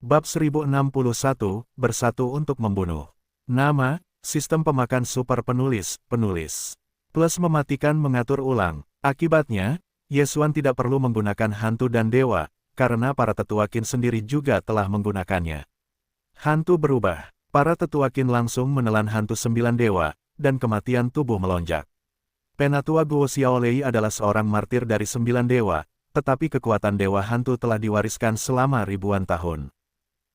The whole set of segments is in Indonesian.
Bab 1061, Bersatu untuk Membunuh. Nama, Sistem Pemakan Super Penulis, Plus mematikan mengatur ulang. Akibatnya, Yesuan tidak perlu menggunakan hantu dan dewa, karena para tetua Qin sendiri juga telah menggunakannya. Hantu berubah. Para tetua Qin langsung menelan hantu 9 dewa, dan kematian tubuh melonjak. Penatua Guo Xiaolei adalah seorang martir dari 9 dewa, tetapi kekuatan dewa hantu telah diwariskan selama ribuan tahun.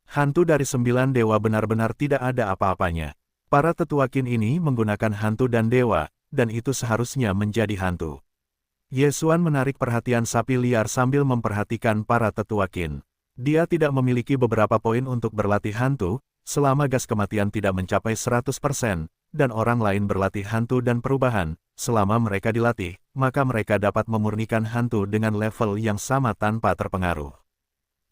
Hantu dari 9 dewa benar-benar tidak ada apa-apanya. Para tetua Qin ini menggunakan hantu dan dewa, dan itu seharusnya menjadi hantu. Yesuan menarik perhatian sapi liar sambil memperhatikan para tetua Qin. Dia tidak memiliki beberapa poin untuk berlatih hantu, selama gas kematian tidak mencapai 100%, dan orang lain berlatih hantu dan perubahan. Selama mereka dilatih, maka mereka dapat memurnikan hantu dengan level yang sama tanpa terpengaruh.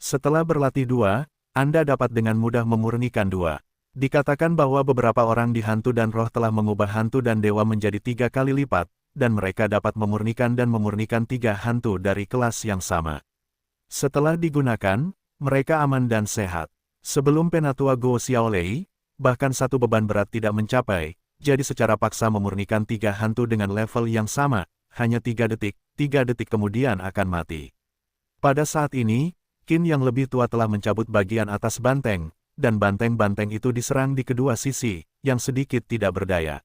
Setelah berlatih 2, Anda dapat dengan mudah memurnikan 2. Dikatakan bahwa beberapa orang di hantu dan roh telah mengubah hantu dan dewa menjadi 3 kali lipat, dan mereka dapat memurnikan 3 hantu dari kelas yang sama. Setelah digunakan, mereka aman dan sehat. Sebelum Penatua Guo Xiaolei, bahkan satu beban berat tidak mencapai, jadi secara paksa memurnikan 3 hantu dengan level yang sama, hanya 3 detik kemudian akan mati. Pada saat ini, Qin yang lebih tua telah mencabut bagian atas banteng, dan banteng-banteng itu diserang di kedua sisi, yang sedikit tidak berdaya.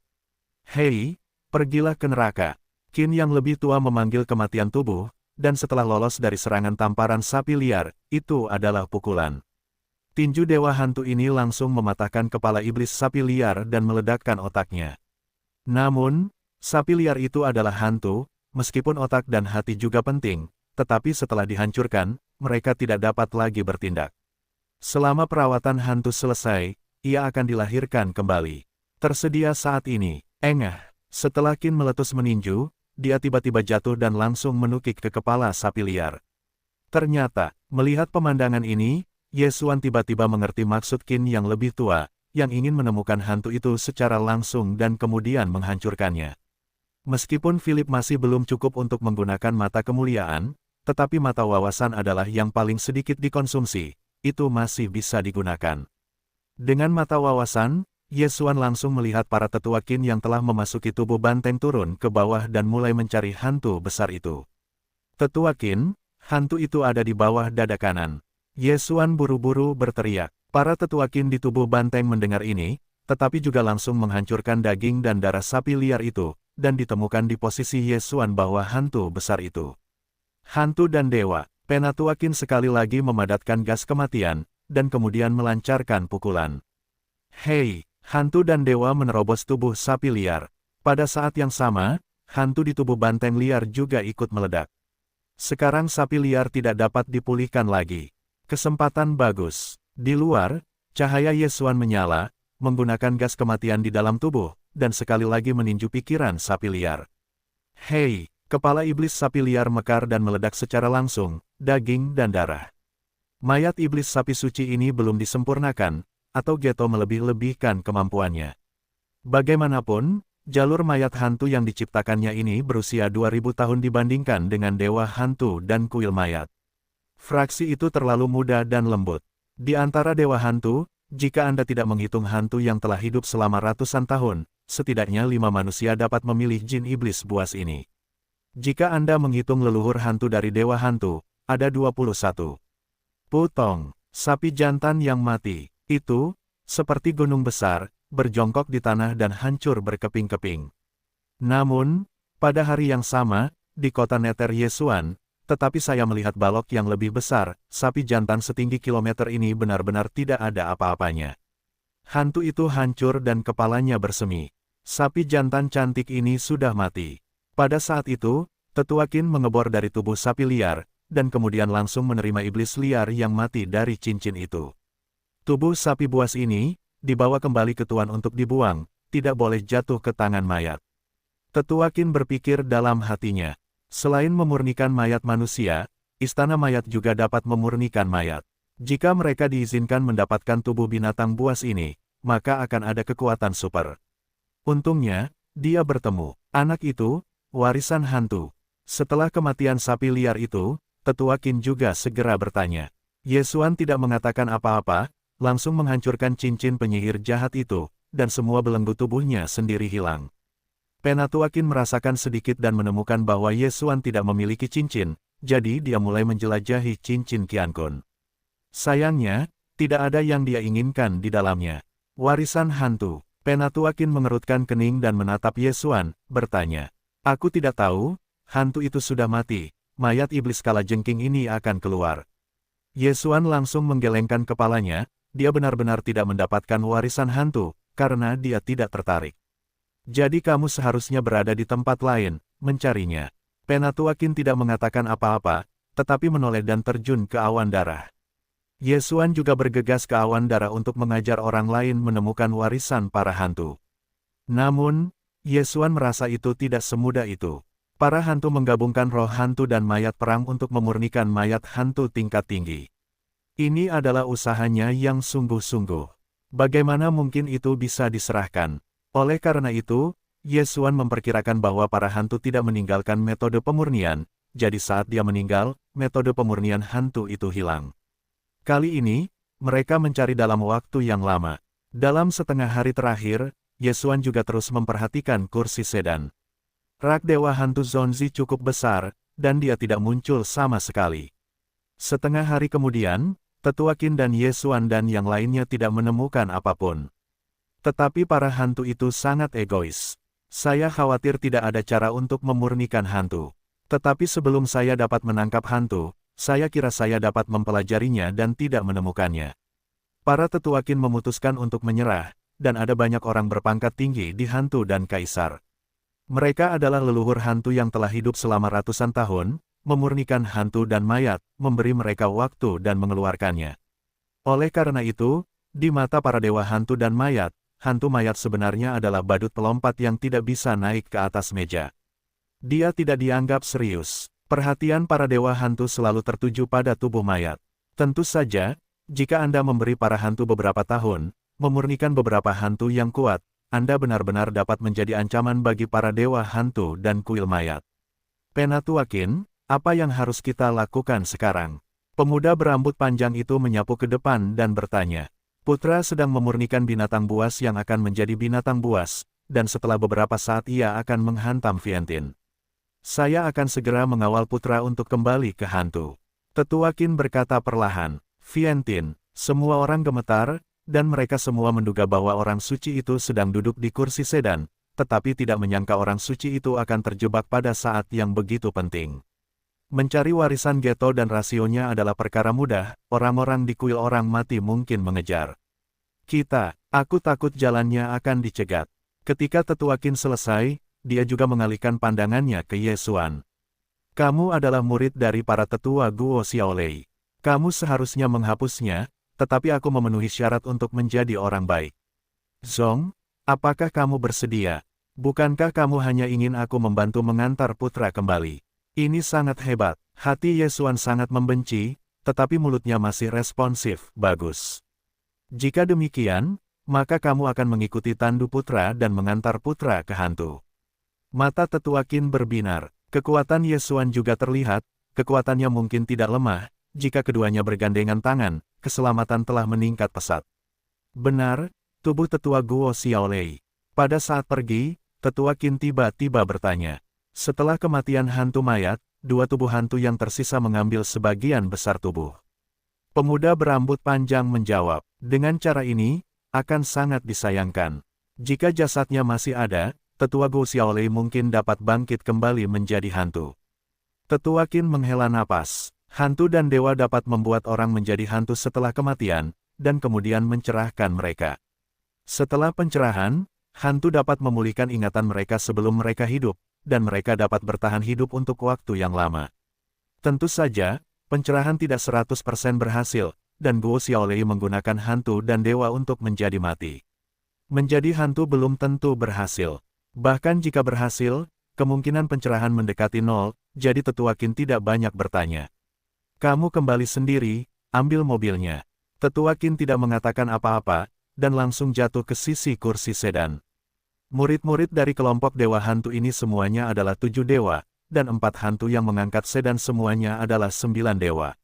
Hei, pergilah ke neraka. Qin yang lebih tua memanggil kematian tubuh, dan setelah lolos dari serangan tamparan sapi liar, itu adalah pukulan. Tinju dewa hantu ini langsung mematahkan kepala iblis sapi liar dan meledakkan otaknya. Namun, sapi liar itu adalah hantu, meskipun otak dan hati juga penting, tetapi setelah dihancurkan, mereka tidak dapat lagi bertindak. Selama perawatan hantu selesai, ia akan dilahirkan kembali. Tersedia saat ini. Setelah Qin meletus meninju, dia tiba-tiba jatuh dan langsung menukik ke kepala sapi liar. Ternyata, melihat pemandangan ini, Yesuan tiba-tiba mengerti maksud Qin yang lebih tua, yang ingin menemukan hantu itu secara langsung dan kemudian menghancurkannya. Meskipun Philip masih belum cukup untuk menggunakan mata kemuliaan, tetapi mata wawasan adalah yang paling sedikit dikonsumsi, itu masih bisa digunakan. Dengan mata wawasan, Yesuan langsung melihat para tetua Qin yang telah memasuki tubuh banteng turun ke bawah dan mulai mencari hantu besar itu. Tetua Qin, hantu itu ada di bawah dada kanan. Yesuan buru-buru berteriak. Para tetua Qin di tubuh banteng mendengar ini, tetapi juga langsung menghancurkan daging dan darah sapi liar itu, dan ditemukan di posisi Yesuan bahwa hantu besar itu. Hantu dan dewa. Penatua Qin sekali lagi memadatkan gas kematian, dan kemudian melancarkan pukulan. Hei, hantu dan dewa menerobos tubuh sapi liar. Pada saat yang sama, hantu di tubuh banteng liar juga ikut meledak. Sekarang sapi liar tidak dapat dipulihkan lagi. Kesempatan bagus. Di luar, cahaya Yesuan menyala, menggunakan gas kematian di dalam tubuh, dan sekali lagi meninju pikiran sapi liar. Hei, kepala iblis sapi liar mekar dan meledak secara langsung, daging dan darah. Mayat iblis sapi suci ini belum disempurnakan, atau Geto melebih-lebihkan kemampuannya. Bagaimanapun, jalur mayat hantu yang diciptakannya ini berusia 2000 tahun dibandingkan dengan dewa hantu dan kuil mayat. Fraksi itu terlalu muda dan lembut. Di antara dewa hantu, jika Anda tidak menghitung hantu yang telah hidup selama ratusan tahun, setidaknya 5 manusia dapat memilih jin iblis buas ini. Jika Anda menghitung leluhur hantu dari dewa hantu, ada 21. Putong, sapi jantan yang mati, itu, seperti gunung besar, berjongkok di tanah dan hancur berkeping-keping. Namun, pada hari yang sama, di kota Nether Yesuan, tetapi saya melihat balok yang lebih besar, sapi jantan setinggi kilometer ini benar-benar tidak ada apa-apanya. Hantu itu hancur dan kepalanya bersemi. Sapi jantan cantik ini sudah mati. Pada saat itu, tetua Qin mengebor dari tubuh sapi liar, dan kemudian langsung menerima iblis liar yang mati dari cincin itu. Tubuh sapi buas ini, dibawa kembali ke tuan untuk dibuang, tidak boleh jatuh ke tangan mayat. Tetua Qin berpikir dalam hatinya, selain memurnikan mayat manusia, istana mayat juga dapat memurnikan mayat. Jika mereka diizinkan mendapatkan tubuh binatang buas ini, maka akan ada kekuatan super. Untungnya, dia bertemu anak itu, warisan hantu. Setelah kematian sapi liar itu, tetua Qin juga segera bertanya. Yesuan tidak mengatakan apa-apa, langsung menghancurkan cincin penyihir jahat itu, dan semua belenggu tubuhnya sendiri hilang. Penatuakin merasakan sedikit dan menemukan bahwa Yesuan tidak memiliki cincin, jadi dia mulai menjelajahi cincin Qiankun. Sayangnya, tidak ada yang dia inginkan di dalamnya. Warisan hantu. Penatuakin mengerutkan kening dan menatap Yesuan, bertanya. Aku tidak tahu, hantu itu sudah mati, mayat iblis kalajengking ini akan keluar. Yesuan langsung menggelengkan kepalanya, dia benar-benar tidak mendapatkan warisan hantu, karena dia tidak tertarik. Jadi kamu seharusnya berada di tempat lain, mencarinya. Penatuakin tidak mengatakan apa-apa, tetapi menoleh dan terjun ke awan darah. Yesuan juga bergegas ke awan darah untuk mengajar orang lain menemukan warisan para hantu. Namun, Yesuan merasa itu tidak semudah itu. Para hantu menggabungkan roh hantu dan mayat perang untuk memurnikan mayat hantu tingkat tinggi. Ini adalah usahanya yang sungguh-sungguh. Bagaimana mungkin itu bisa diserahkan? Oleh karena itu, Yesuan memperkirakan bahwa para hantu tidak meninggalkan metode pemurnian, jadi saat dia meninggal, metode pemurnian hantu itu hilang. Kali ini, mereka mencari dalam waktu yang lama. Dalam setengah hari terakhir, Yesuan juga terus memperhatikan kursi sedan. Rak Dewa Hantu Zonzi cukup besar, dan dia tidak muncul sama sekali. Setengah hari kemudian, Tetua Qin dan Yesuan dan yang lainnya tidak menemukan apapun. Tetapi para hantu itu sangat egois. Saya khawatir tidak ada cara untuk memurnikan hantu. Tetapi sebelum saya dapat menangkap hantu, saya kira saya dapat mempelajarinya dan tidak menemukannya. Para Tetua Qin memutuskan untuk menyerah, dan ada banyak orang berpangkat tinggi di hantu dan kaisar. Mereka adalah leluhur hantu yang telah hidup selama ratusan tahun, memurnikan hantu dan mayat, memberi mereka waktu dan mengeluarkannya. Oleh karena itu, di mata para dewa hantu dan mayat, hantu mayat sebenarnya adalah badut pelompat yang tidak bisa naik ke atas meja. Dia tidak dianggap serius. Perhatian para dewa hantu selalu tertuju pada tubuh mayat. Tentu saja, jika Anda memberi para hantu beberapa tahun, memurnikan beberapa hantu yang kuat, Anda benar-benar dapat menjadi ancaman bagi para dewa hantu dan kuil mayat. Penatua Qin, apa yang harus kita lakukan sekarang? Pemuda berambut panjang itu menyapu ke depan dan bertanya. Putra sedang memurnikan binatang buas yang akan menjadi binatang buas, dan setelah beberapa saat ia akan menghantam Vientiane. Saya akan segera mengawal putra untuk kembali ke hantu. Tetua Qin berkata perlahan. Vientiane, semua orang gemetar, dan mereka semua menduga bahwa orang suci itu sedang duduk di kursi sedan, tetapi tidak menyangka orang suci itu akan terjebak pada saat yang begitu penting. Mencari warisan Geto dan rasionya adalah perkara mudah, orang-orang di kuil orang mati mungkin mengejar. Aku takut jalannya akan dicegat. Ketika Tetua Qin selesai, dia juga mengalihkan pandangannya ke Yesuan. Kamu adalah murid dari para tetua Guo Xiaolei. Kamu seharusnya menghapusnya, tetapi aku memenuhi syarat untuk menjadi orang baik. Zong, apakah kamu bersedia? Bukankah kamu hanya ingin aku membantu mengantar putra kembali? Ini sangat hebat. Hati Yesuan sangat membenci, tetapi mulutnya masih responsif, bagus. Jika demikian, maka kamu akan mengikuti tandu putra dan mengantar putra ke hantu. Mata Tetua Qin berbinar. Kekuatan Yesuan juga terlihat, kekuatannya mungkin tidak lemah, jika keduanya bergandengan tangan, keselamatan telah meningkat pesat. Benar, tubuh Tetua Guo Xiaolei. Pada saat pergi, Tetua Qin tiba-tiba bertanya. Setelah kematian hantu mayat, dua tubuh hantu yang tersisa mengambil sebagian besar tubuh. Pemuda berambut panjang menjawab, dengan cara ini, akan sangat disayangkan. Jika jasadnya masih ada, Tetua Guo Xiaolei mungkin dapat bangkit kembali menjadi hantu. Tetua Qin menghela napas. Hantu dan dewa dapat membuat orang menjadi hantu setelah kematian, dan kemudian mencerahkan mereka. Setelah pencerahan, hantu dapat memulihkan ingatan mereka sebelum mereka hidup, dan mereka dapat bertahan hidup untuk waktu yang lama. Tentu saja, pencerahan tidak 100% berhasil, dan Guo Xiaolei menggunakan hantu dan dewa untuk menjadi mati. Menjadi hantu belum tentu berhasil. Bahkan jika berhasil, kemungkinan pencerahan mendekati nol, jadi Tetua Qin tidak banyak bertanya. Kamu kembali sendiri, ambil mobilnya. Tetua Qin tidak mengatakan apa-apa, dan langsung jatuh ke sisi kursi sedan. Murid-murid dari kelompok dewa hantu ini semuanya adalah 7 dewa, dan 4 hantu yang mengangkat sedan semuanya adalah 9 dewa.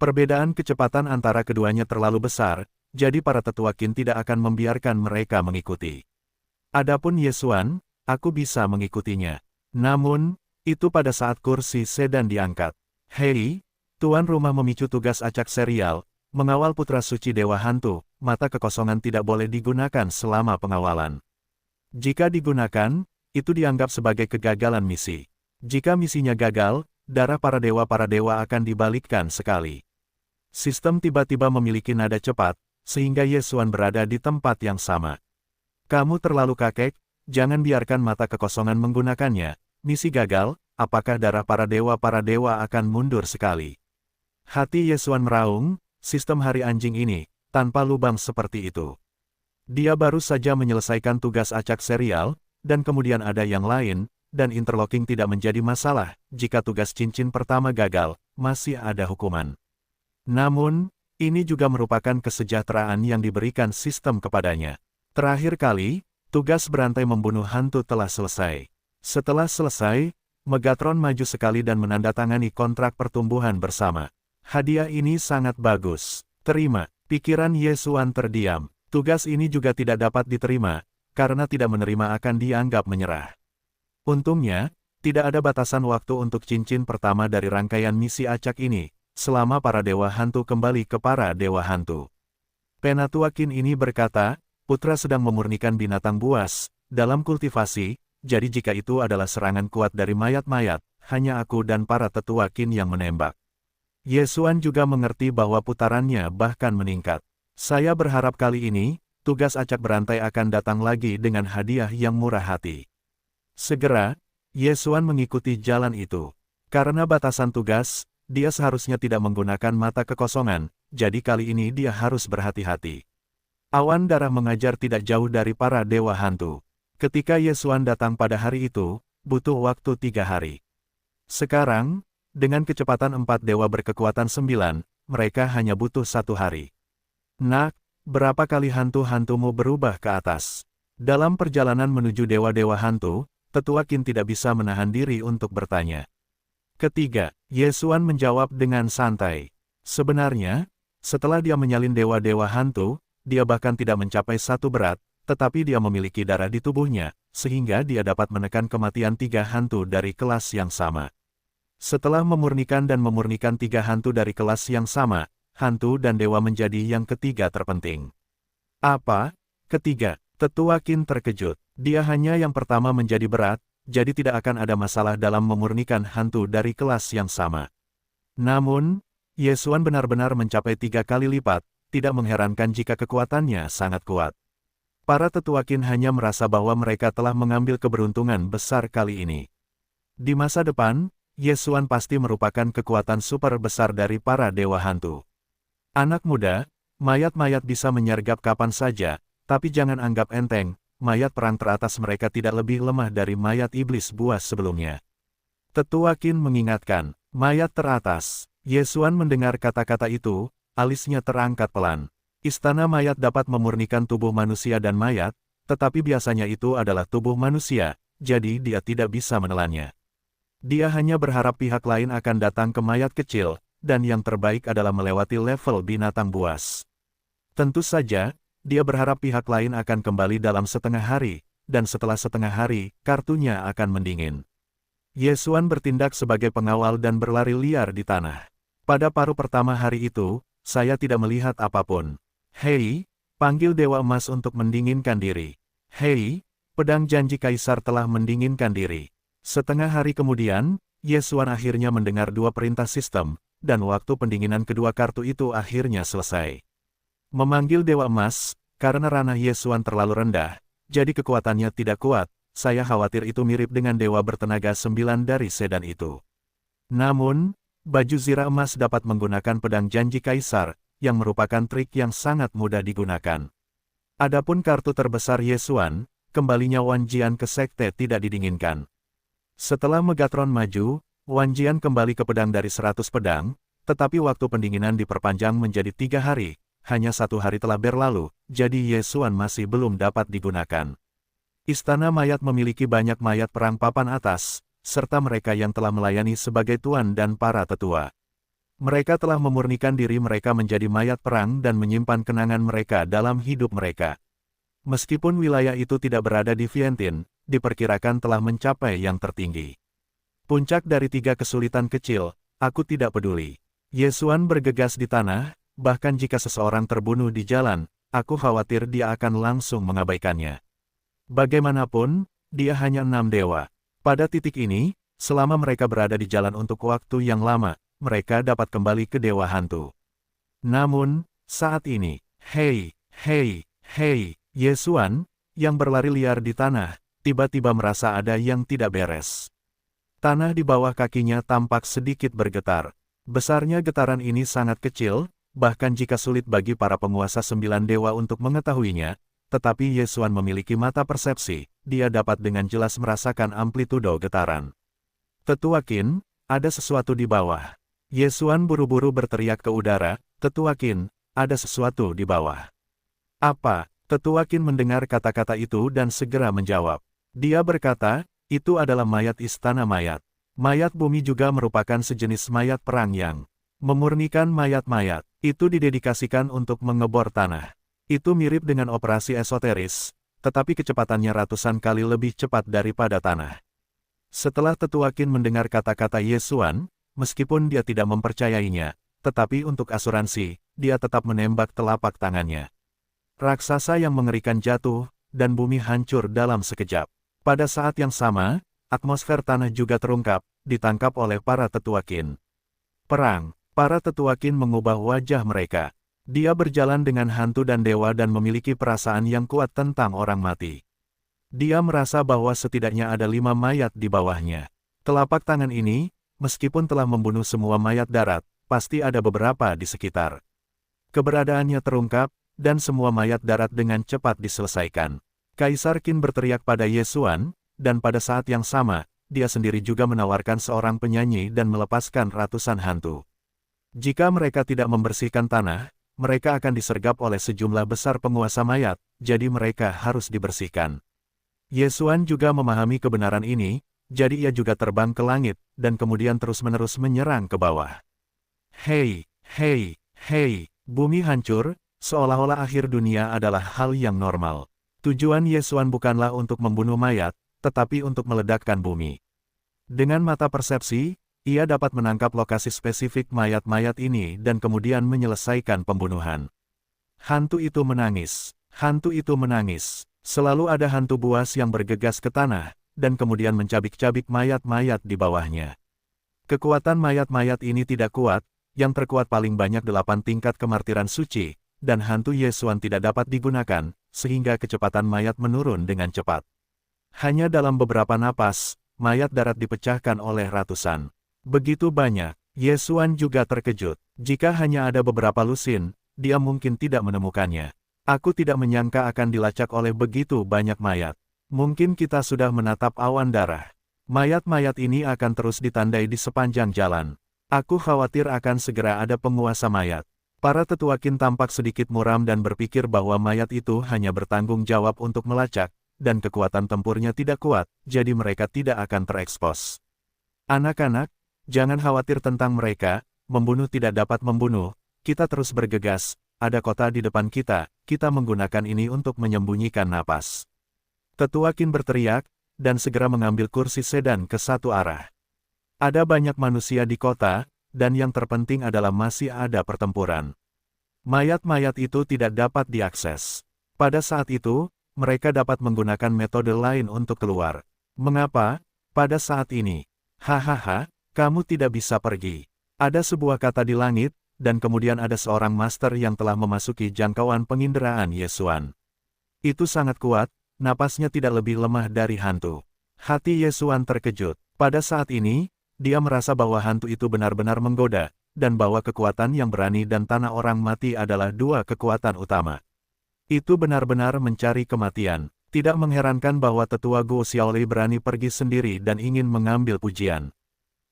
Perbedaan kecepatan antara keduanya terlalu besar, jadi para tetua Qin tidak akan membiarkan mereka mengikuti. Adapun Yesuan, aku bisa mengikutinya. Namun, itu pada saat kursi sedan diangkat. Hei, tuan rumah memicu tugas acak serial, mengawal putra suci Dewa Hantu, mata kekosongan tidak boleh digunakan selama pengawalan. Jika digunakan, itu dianggap sebagai kegagalan misi. Jika misinya gagal, darah para dewa akan dibalikkan sekali. Sistem tiba-tiba memiliki nada cepat, sehingga Yesuan berada di tempat yang sama. Kamu terlalu kakek, jangan biarkan mata kekosongan menggunakannya. Misi gagal, apakah darah para dewa akan mundur sekali? Hati Yesuan meraung, sistem hari anjing ini, tanpa lubang seperti itu. Dia baru saja menyelesaikan tugas acak serial, dan kemudian ada yang lain, dan interlocking tidak menjadi masalah. Jika tugas cincin pertama gagal, masih ada hukuman. Namun, ini juga merupakan kesejahteraan yang diberikan sistem kepadanya. Terakhir kali, tugas berantai membunuh hantu telah selesai. Setelah selesai, Megatron maju sekali dan menandatangani kontrak pertumbuhan bersama. Hadiah ini sangat bagus. Terima. Pikiran Yesuan terdiam. Tugas ini juga tidak dapat diterima, karena tidak menerima akan dianggap menyerah. Untungnya, tidak ada batasan waktu untuk cincin pertama dari rangkaian misi acak ini, selama para dewa hantu kembali ke para dewa hantu. Penatua Qin ini berkata, putra sedang memurnikan binatang buas, dalam kultivasi, jadi jika itu adalah serangan kuat dari mayat-mayat, hanya aku dan para tetua Qin yang menembak. Yesuan juga mengerti bahwa putarannya bahkan meningkat. Saya berharap kali ini, tugas acak berantai akan datang lagi dengan hadiah yang murah hati. Segera, Yesuan mengikuti jalan itu. Karena batasan tugas, dia seharusnya tidak menggunakan mata kekosongan, jadi kali ini dia harus berhati-hati. Awan darah mengajar tidak jauh dari para dewa hantu. Ketika Yesuan datang pada hari itu, butuh waktu 3 hari. Sekarang, dengan kecepatan 4 dewa berkekuatan 9, mereka hanya butuh 1 hari. Nak, berapa kali hantu-hantumu berubah ke atas? Dalam perjalanan menuju dewa-dewa hantu, tetua Qin tidak bisa menahan diri untuk bertanya. Ketiga, Yesuan menjawab dengan santai. Sebenarnya, setelah dia menyalin dewa-dewa hantu, dia bahkan tidak mencapai 1 berat, tetapi dia memiliki darah di tubuhnya, sehingga dia dapat menekan kematian 3 hantu dari kelas yang sama. Setelah memurnikan 3 hantu dari kelas yang sama, hantu dan dewa menjadi yang ketiga terpenting. Apa? Ketiga, tetua Qin terkejut. Dia hanya yang pertama menjadi berat, jadi tidak akan ada masalah dalam memurnikan hantu dari kelas yang sama. Namun, Yesuan benar-benar mencapai 3 kali lipat, tidak mengherankan jika kekuatannya sangat kuat. Para tetua Qin hanya merasa bahwa mereka telah mengambil keberuntungan besar kali ini. Di masa depan, Yesuan pasti merupakan kekuatan super besar dari para dewa hantu. Anak muda, mayat-mayat bisa menyergap kapan saja, tapi jangan anggap enteng, mayat perang teratas mereka tidak lebih lemah dari mayat iblis buas sebelumnya. Tetua Qin mengingatkan, mayat teratas. Yesuan mendengar kata-kata itu, alisnya terangkat pelan. Istana mayat dapat memurnikan tubuh manusia dan mayat, tetapi biasanya itu adalah tubuh manusia, jadi dia tidak bisa menelannya. Dia hanya berharap pihak lain akan datang ke mayat kecil, dan yang terbaik adalah melewati level binatang buas. Tentu saja, dia berharap pihak lain akan kembali dalam setengah hari, dan setelah setengah hari, kartunya akan mendingin. Yesuan bertindak sebagai pengawal dan berlari liar di tanah. Pada paruh pertama hari itu, saya tidak melihat apapun. Hei, panggil Dewa Emas untuk mendinginkan diri. Hei, pedang janji Kaisar telah mendinginkan diri. Setengah hari kemudian, Yesuan akhirnya mendengar 2 perintah sistem, dan waktu pendinginan kedua kartu itu akhirnya selesai. Memanggil Dewa Emas, karena ranah Yesuan terlalu rendah, jadi kekuatannya tidak kuat, saya khawatir itu mirip dengan dewa bertenaga 9 dari sedan itu. Namun, baju zirah emas dapat menggunakan pedang janji Kaisar, yang merupakan trik yang sangat mudah digunakan. Adapun kartu terbesar Yesuan, kembalinya Wan Jian ke sekte tidak didinginkan. Setelah Megatron maju, Wan Jian kembali ke pedang dari 100 pedang, tetapi waktu pendinginan diperpanjang menjadi 3 hari, hanya 1 hari telah berlalu, jadi Yesuan masih belum dapat digunakan. Istana mayat memiliki banyak mayat perang papan atas, serta mereka yang telah melayani sebagai tuan dan para tetua. Mereka telah memurnikan diri mereka menjadi mayat perang dan menyimpan kenangan mereka dalam hidup mereka. Meskipun wilayah itu tidak berada di Vientin, diperkirakan telah mencapai yang tertinggi. Puncak dari 3 kesulitan kecil, aku tidak peduli. Yesuan bergegas di tanah, bahkan jika seseorang terbunuh di jalan, aku khawatir dia akan langsung mengabaikannya. Bagaimanapun, dia hanya 6 dewa. Pada titik ini, selama mereka berada di jalan untuk waktu yang lama, mereka dapat kembali ke Dewa Hantu. Namun, saat ini, hei, Yesuan, yang berlari liar di tanah, tiba-tiba merasa ada yang tidak beres. Tanah di bawah kakinya tampak sedikit bergetar. Besarnya getaran ini sangat kecil, bahkan jika sulit bagi para penguasa 9 dewa untuk mengetahuinya, tetapi Yesuan memiliki mata persepsi, dia dapat dengan jelas merasakan amplitudo getaran. Tetua Qin, ada sesuatu di bawah. Yesuan buru-buru berteriak ke udara, Tetua Qin, ada sesuatu di bawah. Apa? Tetua Qin mendengar kata-kata itu dan segera menjawab. Dia berkata, itu adalah mayat istana mayat. Mayat bumi juga merupakan sejenis mayat perang yang memurnikan mayat-mayat. Itu didedikasikan untuk mengebor tanah. Itu mirip dengan operasi esoteris, tetapi kecepatannya ratusan kali lebih cepat daripada tanah. Setelah Tetua Qin mendengar kata-kata Yesuan, meskipun dia tidak mempercayainya, tetapi untuk asuransi, dia tetap menembak telapak tangannya. Raksasa yang mengerikan jatuh, dan bumi hancur dalam sekejap. Pada saat yang sama, atmosfer tanah juga terungkap, ditangkap oleh para Tetua Qin. Perang, para Tetua Qin mengubah wajah mereka. Dia berjalan dengan hantu dan dewa dan memiliki perasaan yang kuat tentang orang mati. Dia merasa bahwa setidaknya ada 5 mayat di bawahnya. Telapak tangan ini, meskipun telah membunuh semua mayat darat, pasti ada beberapa di sekitar. Keberadaannya terungkap, dan semua mayat darat dengan cepat diselesaikan. Kaisar Qin berteriak pada Yesuan, dan pada saat yang sama, dia sendiri juga menawarkan seorang penyanyi dan melepaskan ratusan hantu. Jika mereka tidak membersihkan tanah, mereka akan disergap oleh sejumlah besar penguasa mayat, jadi mereka harus dibersihkan. Yesuan juga memahami kebenaran ini, jadi ia juga terbang ke langit, dan kemudian terus-menerus menyerang ke bawah. Hei, bumi hancur, seolah-olah akhir dunia adalah hal yang normal. Tujuan Yesuan bukanlah untuk membunuh mayat, tetapi untuk meledakkan bumi. Dengan mata persepsi, ia dapat menangkap lokasi spesifik mayat-mayat ini dan kemudian menyelesaikan pembunuhan. Hantu itu menangis. Selalu ada hantu buas yang bergegas ke tanah, dan kemudian mencabik-cabik mayat-mayat di bawahnya. Kekuatan mayat-mayat ini tidak kuat, yang terkuat paling banyak 8 tingkat kemartiran suci, dan hantu Yesuan tidak dapat digunakan, sehingga kecepatan mayat menurun dengan cepat. Hanya dalam beberapa napas, mayat darat dipecahkan oleh ratusan. Begitu banyak, Yesuan juga terkejut. Jika hanya ada beberapa lusin, dia mungkin tidak menemukannya. Aku tidak menyangka akan dilacak oleh begitu banyak mayat. Mungkin kita sudah menatap awan darah. Mayat-mayat ini akan terus ditandai di sepanjang jalan. Aku khawatir akan segera ada penguasa mayat. Para Tetua Qin tampak sedikit muram dan berpikir bahwa mayat itu hanya bertanggung jawab untuk melacak, dan kekuatan tempurnya tidak kuat, jadi mereka tidak akan terekspos. Anak-anak, jangan khawatir tentang mereka, membunuh tidak dapat membunuh, kita terus bergegas, ada kota di depan kita menggunakan ini untuk menyembunyikan napas. Tetua Qin berteriak, dan segera mengambil kursi sedan ke satu arah. Ada banyak manusia di kota, dan yang terpenting adalah masih ada pertempuran. Mayat-mayat itu tidak dapat diakses. Pada saat itu, mereka dapat menggunakan metode lain untuk keluar. Mengapa? Pada saat ini, hahaha, kamu tidak bisa pergi. Ada sebuah kata di langit, dan kemudian ada seorang master yang telah memasuki jangkauan penginderaan Yesuan. Itu sangat kuat, napasnya tidak lebih lemah dari hantu. Hati Yesuan terkejut. Pada saat ini, dia merasa bahwa hantu itu benar-benar menggoda, dan bahwa kekuatan yang berani dan tanah orang mati adalah 2 kekuatan utama. Itu benar-benar mencari kematian. Tidak mengherankan bahwa tetua Guo Xiaolei berani pergi sendiri dan ingin mengambil pujian.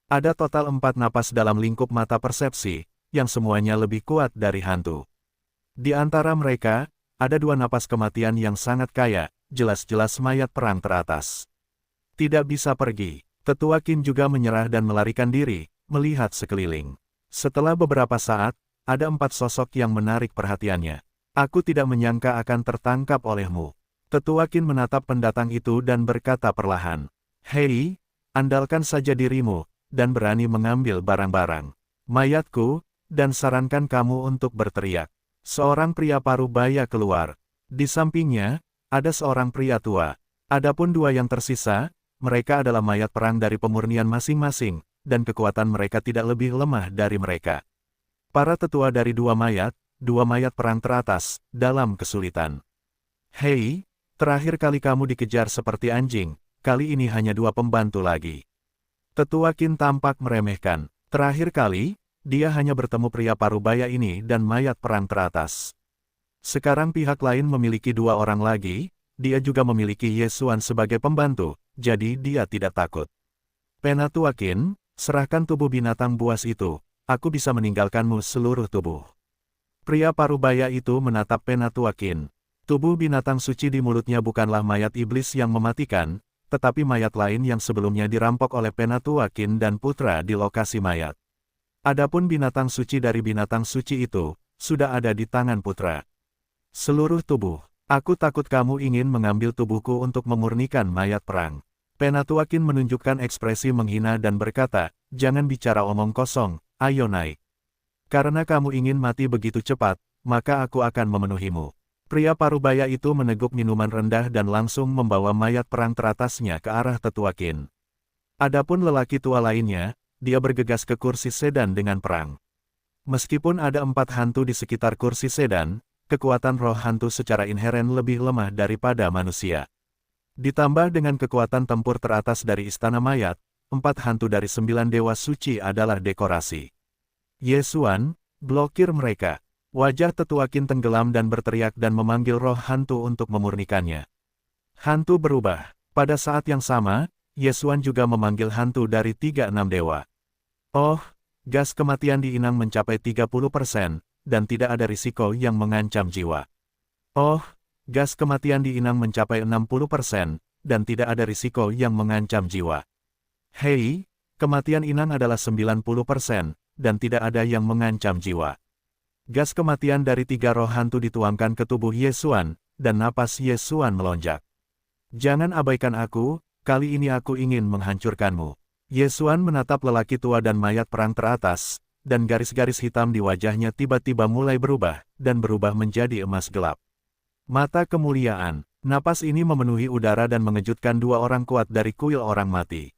Ada total 4 napas dalam lingkup mata persepsi, yang semuanya lebih kuat dari hantu. Di antara mereka, ada 2 napas kematian yang sangat kaya, jelas-jelas mayat perang teratas. Tidak bisa pergi. Tetua Qin juga menyerah dan melarikan diri, melihat sekeliling. Setelah beberapa saat, ada 4 sosok yang menarik perhatiannya. Aku tidak menyangka akan tertangkap olehmu. Tetua Qin menatap pendatang itu dan berkata perlahan. Hei, andalkan saja dirimu, dan berani mengambil barang-barang mayatku, dan sarankan kamu untuk berteriak. Seorang pria parubaya keluar. Di sampingnya, ada seorang pria tua. Adapun 2 yang tersisa, mereka adalah mayat perang dari pemurnian masing-masing, dan kekuatan mereka tidak lebih lemah dari mereka. Para tetua dari 2 mayat perang teratas, dalam kesulitan. Hei, terakhir kali kamu dikejar seperti anjing, kali ini hanya 2 pembantu lagi. Tetua Qin tampak meremehkan. Terakhir kali, dia hanya bertemu pria parubaya ini dan mayat perang teratas. Sekarang pihak lain memiliki 2 orang lagi, dia juga memiliki Ye Xuan sebagai pembantu, jadi dia tidak takut. Penatua Qin, serahkan tubuh binatang buas itu, aku bisa meninggalkanmu seluruh tubuh. Pria parubaya itu menatap Penatua Qin. Tubuh binatang suci di mulutnya bukanlah mayat iblis yang mematikan, tetapi mayat lain yang sebelumnya dirampok oleh Penatua Qin dan putra di lokasi mayat. Adapun binatang suci dari binatang suci itu, sudah ada di tangan putra. Seluruh tubuh, aku takut kamu ingin mengambil tubuhku untuk memurnikan mayat perang. Penatua Qin menunjukkan ekspresi menghina dan berkata, jangan bicara omong kosong, ayo naik. Karena kamu ingin mati begitu cepat, maka aku akan memenuhimu. Pria parubaya itu meneguk minuman rendah dan langsung membawa mayat perang teratasnya ke arah Tetua Qin. Adapun lelaki tua lainnya, dia bergegas ke kursi sedan dengan perang. Meskipun ada 4 hantu di sekitar kursi sedan, kekuatan roh hantu secara inheren lebih lemah daripada manusia. Ditambah dengan kekuatan tempur teratas dari Istana Mayat, 4 hantu dari 9 dewa suci adalah dekorasi. Ye Xuan, blokir mereka. Wajah Tetua Qin tenggelam dan berteriak dan memanggil roh hantu untuk memurnikannya. Hantu berubah. Pada saat yang sama, Ye Xuan juga memanggil hantu dari 36 dewa. Oh, gas kematian di inang mencapai 30%, dan tidak ada risiko yang mengancam jiwa. Oh, gas kematian di inang mencapai 60%, dan tidak ada risiko yang mengancam jiwa. Hei, kematian inang adalah 90%, dan tidak ada yang mengancam jiwa. Gas kematian dari 3 roh hantu dituangkan ke tubuh Ye Xuan, dan napas Ye Xuan melonjak. Jangan abaikan aku, kali ini aku ingin menghancurkanmu. Ye Xuan menatap lelaki tua dan mayat perang teratas, dan garis-garis hitam di wajahnya tiba-tiba mulai berubah, dan berubah menjadi emas gelap. Mata kemuliaan, napas ini memenuhi udara dan mengejutkan 2 orang kuat dari kuil orang mati.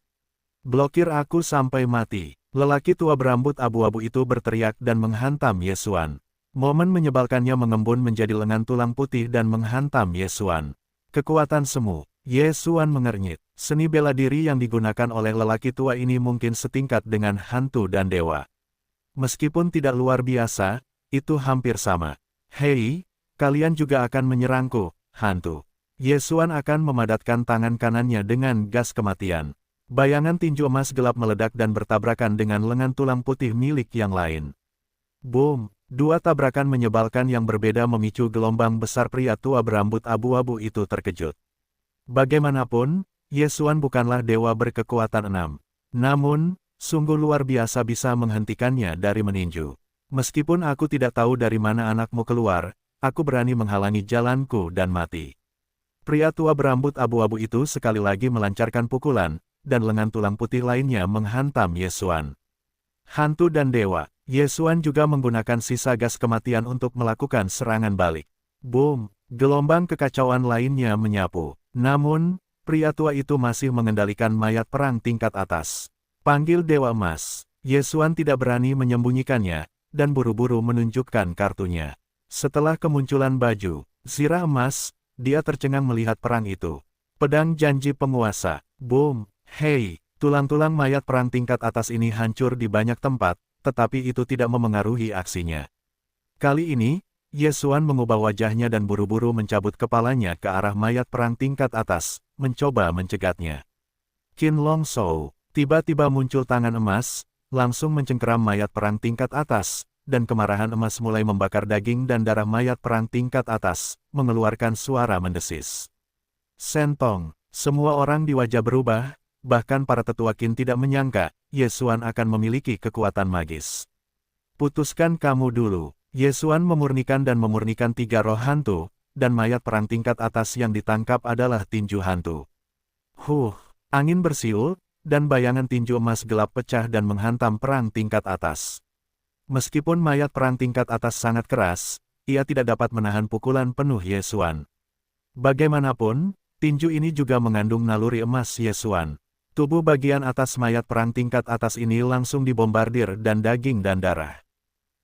Blokir aku sampai mati. Lelaki tua berambut abu-abu itu berteriak dan menghantam Ye Xuan. Momen menyebalkannya mengembun menjadi lengan tulang putih dan menghantam Ye Xuan. Kekuatan semu. Ye Xuan mengernyit. Seni bela diri yang digunakan oleh lelaki tua ini mungkin setingkat dengan hantu dan dewa. Meskipun tidak luar biasa, itu hampir sama. Hei, kalian juga akan menyerangku, hantu. Ye Xuan akan memadatkan tangan kanannya dengan gas kematian. Bayangan tinju emas gelap meledak dan bertabrakan dengan lengan tulang putih milik yang lain. Boom! 2 tabrakan menyebalkan yang berbeda memicu gelombang besar. Pria tua berambut abu-abu itu terkejut. Bagaimanapun, Ye Xuan bukanlah dewa berkekuatan 6. Namun, sungguh luar biasa bisa menghentikannya dari meninju. Meskipun aku tidak tahu dari mana anakmu keluar, aku berani menghalangi jalanku dan mati. Pria tua berambut abu-abu itu sekali lagi melancarkan pukulan, dan lengan tulang putih lainnya menghantam Ye Xuan. Hantu dan dewa, Ye Xuan juga menggunakan sisa gas kematian untuk melakukan serangan balik. Boom! Gelombang kekacauan lainnya menyapu. Namun, pria tua itu masih mengendalikan mayat perang tingkat atas. Panggil Dewa Emas. Ye Xuan tidak berani menyembunyikannya, dan buru-buru menunjukkan kartunya. Setelah kemunculan baju zirah emas, dia tercengang melihat perang itu. Pedang janji penguasa. Boom! Hei, tulang-tulang mayat perang tingkat atas ini hancur di banyak tempat, tetapi itu tidak memengaruhi aksinya. Kali ini, Ye Xuan mengubah wajahnya dan buru-buru mencabut kepalanya ke arah mayat perang tingkat atas, mencoba mencegatnya. Qin Long Shou, tiba-tiba muncul tangan emas, langsung mencengkeram mayat perang tingkat atas, dan kemarahan emas mulai membakar daging dan darah mayat perang tingkat atas, mengeluarkan suara mendesis. Sentong, semua orang di wajah berubah. Bahkan para tetua Qin tidak menyangka, Ye Xuan akan memiliki kekuatan magis. putuskan kamu dulu. Yesuan memurnikan dan memurnikan 3 roh hantu, dan mayat perang tingkat atas yang ditangkap adalah tinju hantu. Angin bersiul, dan bayangan tinju emas gelap pecah dan menghantam perang tingkat atas. Meskipun mayat perang tingkat atas sangat keras, ia tidak dapat menahan pukulan penuh Yesuan. Bagaimanapun, tinju ini juga mengandung naluri emas Yesuan. Tubuh bagian atas mayat perang tingkat atas ini langsung dibombardir dan daging dan darah.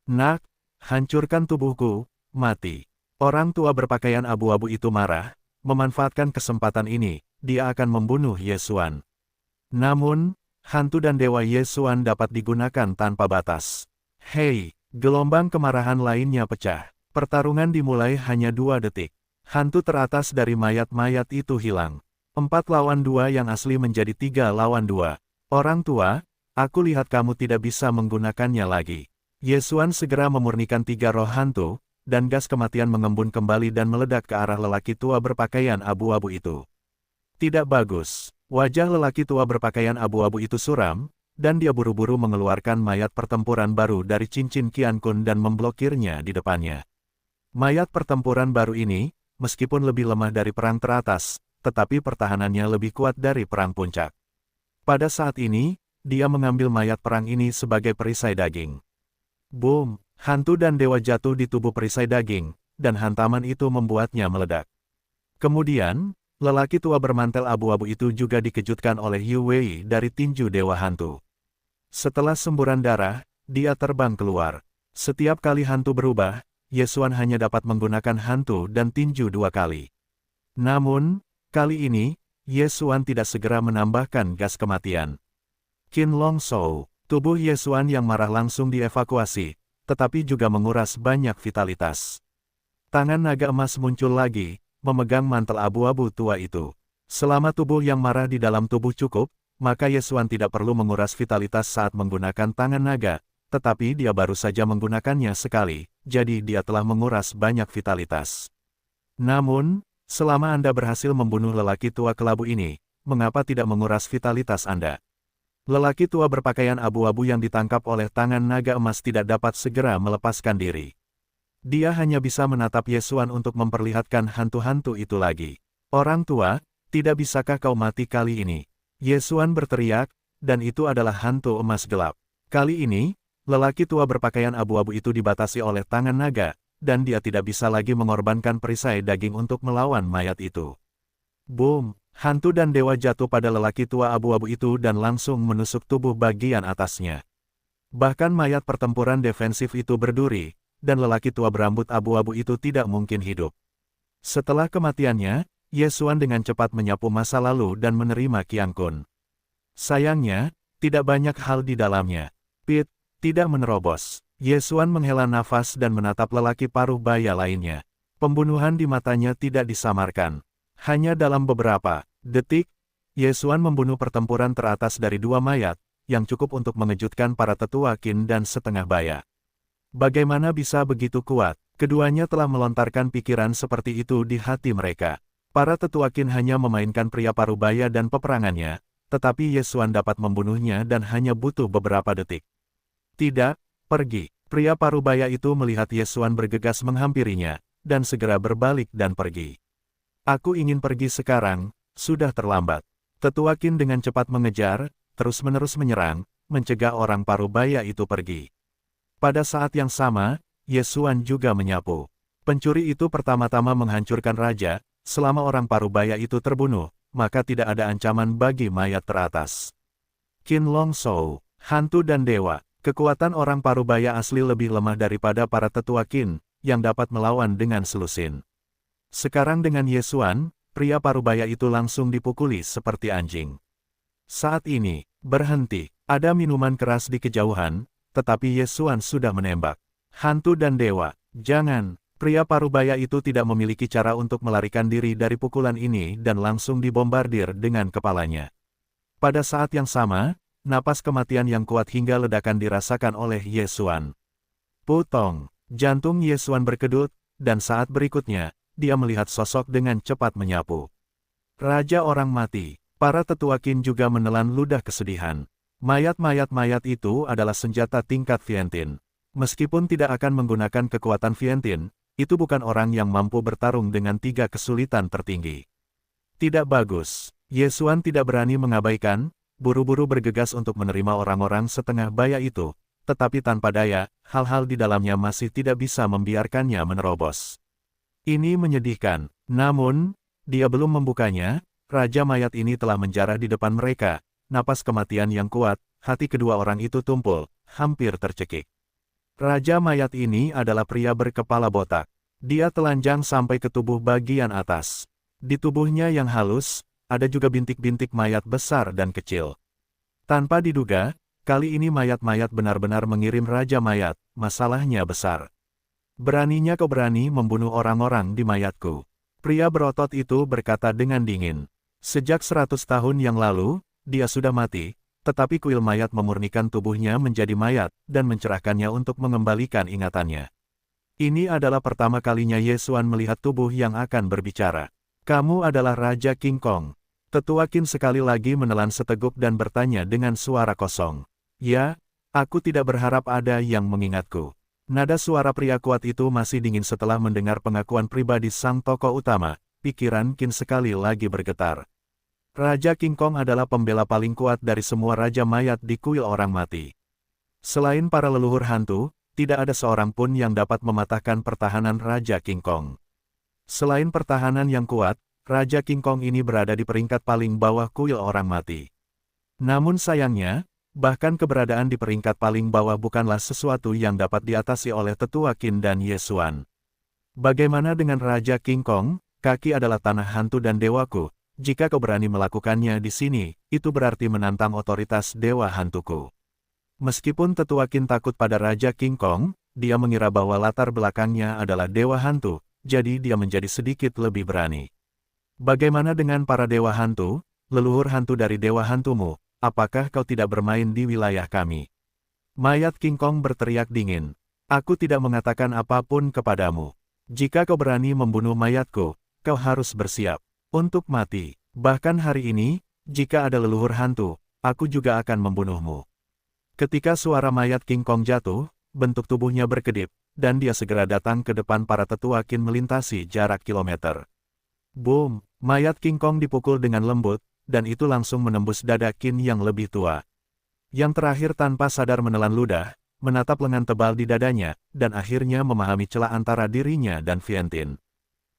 Nak, hancurkan tubuhku, mati. Orang tua berpakaian abu-abu itu marah, memanfaatkan kesempatan ini, dia akan membunuh Yesuan. Namun, hantu dan dewa Yesuan dapat digunakan tanpa batas. Hei, gelombang kemarahan lainnya pecah. Pertarungan dimulai hanya 2 detik. Hantu teratas dari mayat-mayat itu hilang. 4 lawan 2 yang asli menjadi 3 lawan 2. Orang tua, aku lihat kamu tidak bisa menggunakannya lagi. Yesuan segera memurnikan 3 roh hantu, dan gas kematian mengembun kembali dan meledak ke arah lelaki tua berpakaian abu-abu itu. Tidak bagus. Wajah lelaki tua berpakaian abu-abu itu suram, dan dia buru-buru mengeluarkan mayat pertempuran baru dari cincin Qian Kun dan memblokirnya di depannya. Mayat pertempuran baru ini, meskipun lebih lemah dari perang teratas, tetapi pertahanannya lebih kuat dari perang puncak. Pada saat ini, dia mengambil mayat perang ini sebagai perisai daging. Boom! Hantu dan dewa jatuh di tubuh perisai daging, dan hantaman itu membuatnya meledak. Kemudian, lelaki tua bermantel abu-abu itu juga dikejutkan oleh Yu Wei dari tinju dewa hantu. Setelah semburan darah, dia terbang keluar. Setiap kali hantu berubah, Yesuan hanya dapat menggunakan hantu dan tinju 2 kali. Namun, kali ini, Yesuan tidak segera menambahkan gas kematian. Qin Long Shou, tubuh Yesuan yang marah langsung dievakuasi, tetapi juga menguras banyak vitalitas. Tangan naga emas muncul lagi, memegang mantel abu-abu tua itu. Selama tubuh yang marah di dalam tubuh cukup, maka Yesuan tidak perlu menguras vitalitas saat menggunakan tangan naga, tetapi dia baru saja menggunakannya sekali, jadi dia telah menguras banyak vitalitas. Namun, selama Anda berhasil membunuh lelaki tua kelabu ini, mengapa tidak menguras vitalitas Anda? Lelaki tua berpakaian abu-abu yang ditangkap oleh tangan naga emas tidak dapat segera melepaskan diri. Dia hanya bisa menatap Yesuan untuk memperlihatkan hantu-hantu itu lagi. Orang tua, tidak bisakah kau mati kali ini? Yesuan berteriak, dan itu adalah hantu emas gelap. Kali ini, lelaki tua berpakaian abu-abu itu dibatasi oleh tangan naga, dan dia tidak bisa lagi mengorbankan perisai daging untuk melawan mayat itu. Boom! Hantu dan dewa jatuh pada lelaki tua abu-abu itu dan langsung menusuk tubuh bagian atasnya. Bahkan mayat pertempuran defensif itu berduri, dan lelaki tua berambut abu-abu itu tidak mungkin hidup. Setelah kematiannya, Yesuan dengan cepat menyapu masa lalu dan menerima Qian Kun. Sayangnya, tidak banyak hal di dalamnya. Pit, tidak menerobos. Yesuan menghela nafas dan menatap lelaki paruh baya lainnya. Pembunuhan di matanya tidak disamarkan. Hanya dalam beberapa detik, Yesuan membunuh pertempuran teratas dari 2 mayat, yang cukup untuk mengejutkan para tetua Qin dan setengah baya. Bagaimana bisa begitu kuat? Keduanya telah melontarkan pikiran seperti itu di hati mereka. Para tetua Qin hanya memainkan pria parubaya dan peperangannya, tetapi Yesuan dapat membunuhnya dan hanya butuh beberapa detik. Tidak, pergi. Pria parubaya itu melihat Yesuan bergegas menghampirinya, dan segera berbalik dan pergi. Aku ingin pergi sekarang, sudah terlambat. Tetua Qin dengan cepat mengejar, terus-menerus menyerang, mencegah orang parubaya itu pergi. Pada saat yang sama, Yesuan juga menyapu. Pencuri itu pertama-tama menghancurkan raja, selama orang parubaya itu terbunuh, maka tidak ada ancaman bagi mayat teratas. Qin Long Shou, hantu dan dewa, kekuatan orang parubaya asli lebih lemah daripada para tetua Qin, yang dapat melawan dengan selusin. Sekarang dengan Yesuan, pria parubaya itu langsung dipukuli seperti anjing. Saat ini, berhenti, ada minuman keras di kejauhan, tetapi Yesuan sudah menembak. Hantu dan dewa, jangan, pria parubaya itu tidak memiliki cara untuk melarikan diri dari pukulan ini dan langsung dibombardir dengan kepalanya. Pada saat yang sama, napas kematian yang kuat hingga ledakan dirasakan oleh Yesuan. Putong, jantung Yesuan berkedut, dan saat berikutnya, dia melihat sosok dengan cepat menyapu. Raja orang mati. Para tetua Qin juga menelan ludah kesedihan. Mayat-mayat itu adalah senjata tingkat Vientin. Meskipun tidak akan menggunakan kekuatan Vientiane, itu bukan orang yang mampu bertarung dengan 3 kesulitan tertinggi. Tidak bagus. Ye Xuan tidak berani mengabaikan, buru-buru bergegas untuk menerima orang-orang setengah baya itu, tetapi tanpa daya, hal-hal di dalamnya masih tidak bisa membiarkannya menerobos. Ini menyedihkan, namun, dia belum membukanya. Raja mayat ini telah menjarah di depan mereka, napas kematian yang kuat, hati kedua orang itu tumpul, hampir tercekik. Raja mayat ini adalah pria berkepala botak. Dia telanjang sampai ke tubuh bagian atas. Di tubuhnya yang halus, ada juga bintik-bintik mayat besar dan kecil. Tanpa diduga, kali ini mayat-mayat benar-benar mengirim Raja Mayat, masalahnya besar. Beraninya kau berani membunuh orang-orang di mayatku. Pria berotot itu berkata dengan dingin. Sejak 100 tahun yang lalu, dia sudah mati, tetapi kuil mayat memurnikan tubuhnya menjadi mayat, dan mencerahkannya untuk mengembalikan ingatannya. Ini adalah pertama kalinya Ye Xuan melihat tubuh yang akan berbicara. Kamu adalah Raja King Kong. Tetua Qin sekali lagi menelan seteguk dan bertanya dengan suara kosong. Ya, aku tidak berharap ada yang mengingatku. Nada suara pria kuat itu masih dingin setelah mendengar pengakuan pribadi sang tokoh utama. Pikiran Qin sekali lagi bergetar. Raja King Kong adalah pembela paling kuat dari semua raja mayat di kuil orang mati. Selain para leluhur hantu, tidak ada seorang pun yang dapat mematahkan pertahanan Raja King Kong. Selain pertahanan yang kuat, Raja King Kong ini berada di peringkat paling bawah kuil orang mati. Namun sayangnya, bahkan keberadaan di peringkat paling bawah bukanlah sesuatu yang dapat diatasi oleh Tetua Qin dan Ye Xuan. Bagaimana dengan Raja King Kong? Kaki adalah tanah hantu dan dewaku. Jika kau berani melakukannya di sini, itu berarti menantang otoritas dewa hantuku. Meskipun Tetua Qin takut pada Raja King Kong, dia mengira bahwa latar belakangnya adalah dewa hantu, jadi dia menjadi sedikit lebih berani. Bagaimana dengan para dewa hantu, leluhur hantu dari dewa hantumu, apakah kau tidak bermain di wilayah kami? Mayat King Kong berteriak dingin. Aku tidak mengatakan apapun kepadamu. Jika kau berani membunuh mayatku, kau harus bersiap untuk mati. Bahkan hari ini, jika ada leluhur hantu, aku juga akan membunuhmu. Ketika suara mayat King Kong jatuh, bentuk tubuhnya berkedip, dan dia segera datang ke depan para tetua Qin melintasi jarak kilometer. Boom! Mayat King Kong dipukul dengan lembut, dan itu langsung menembus dada Qin yang lebih tua. Yang terakhir tanpa sadar menelan ludah, menatap lengan tebal di dadanya, dan akhirnya memahami celah antara dirinya dan Vientiane.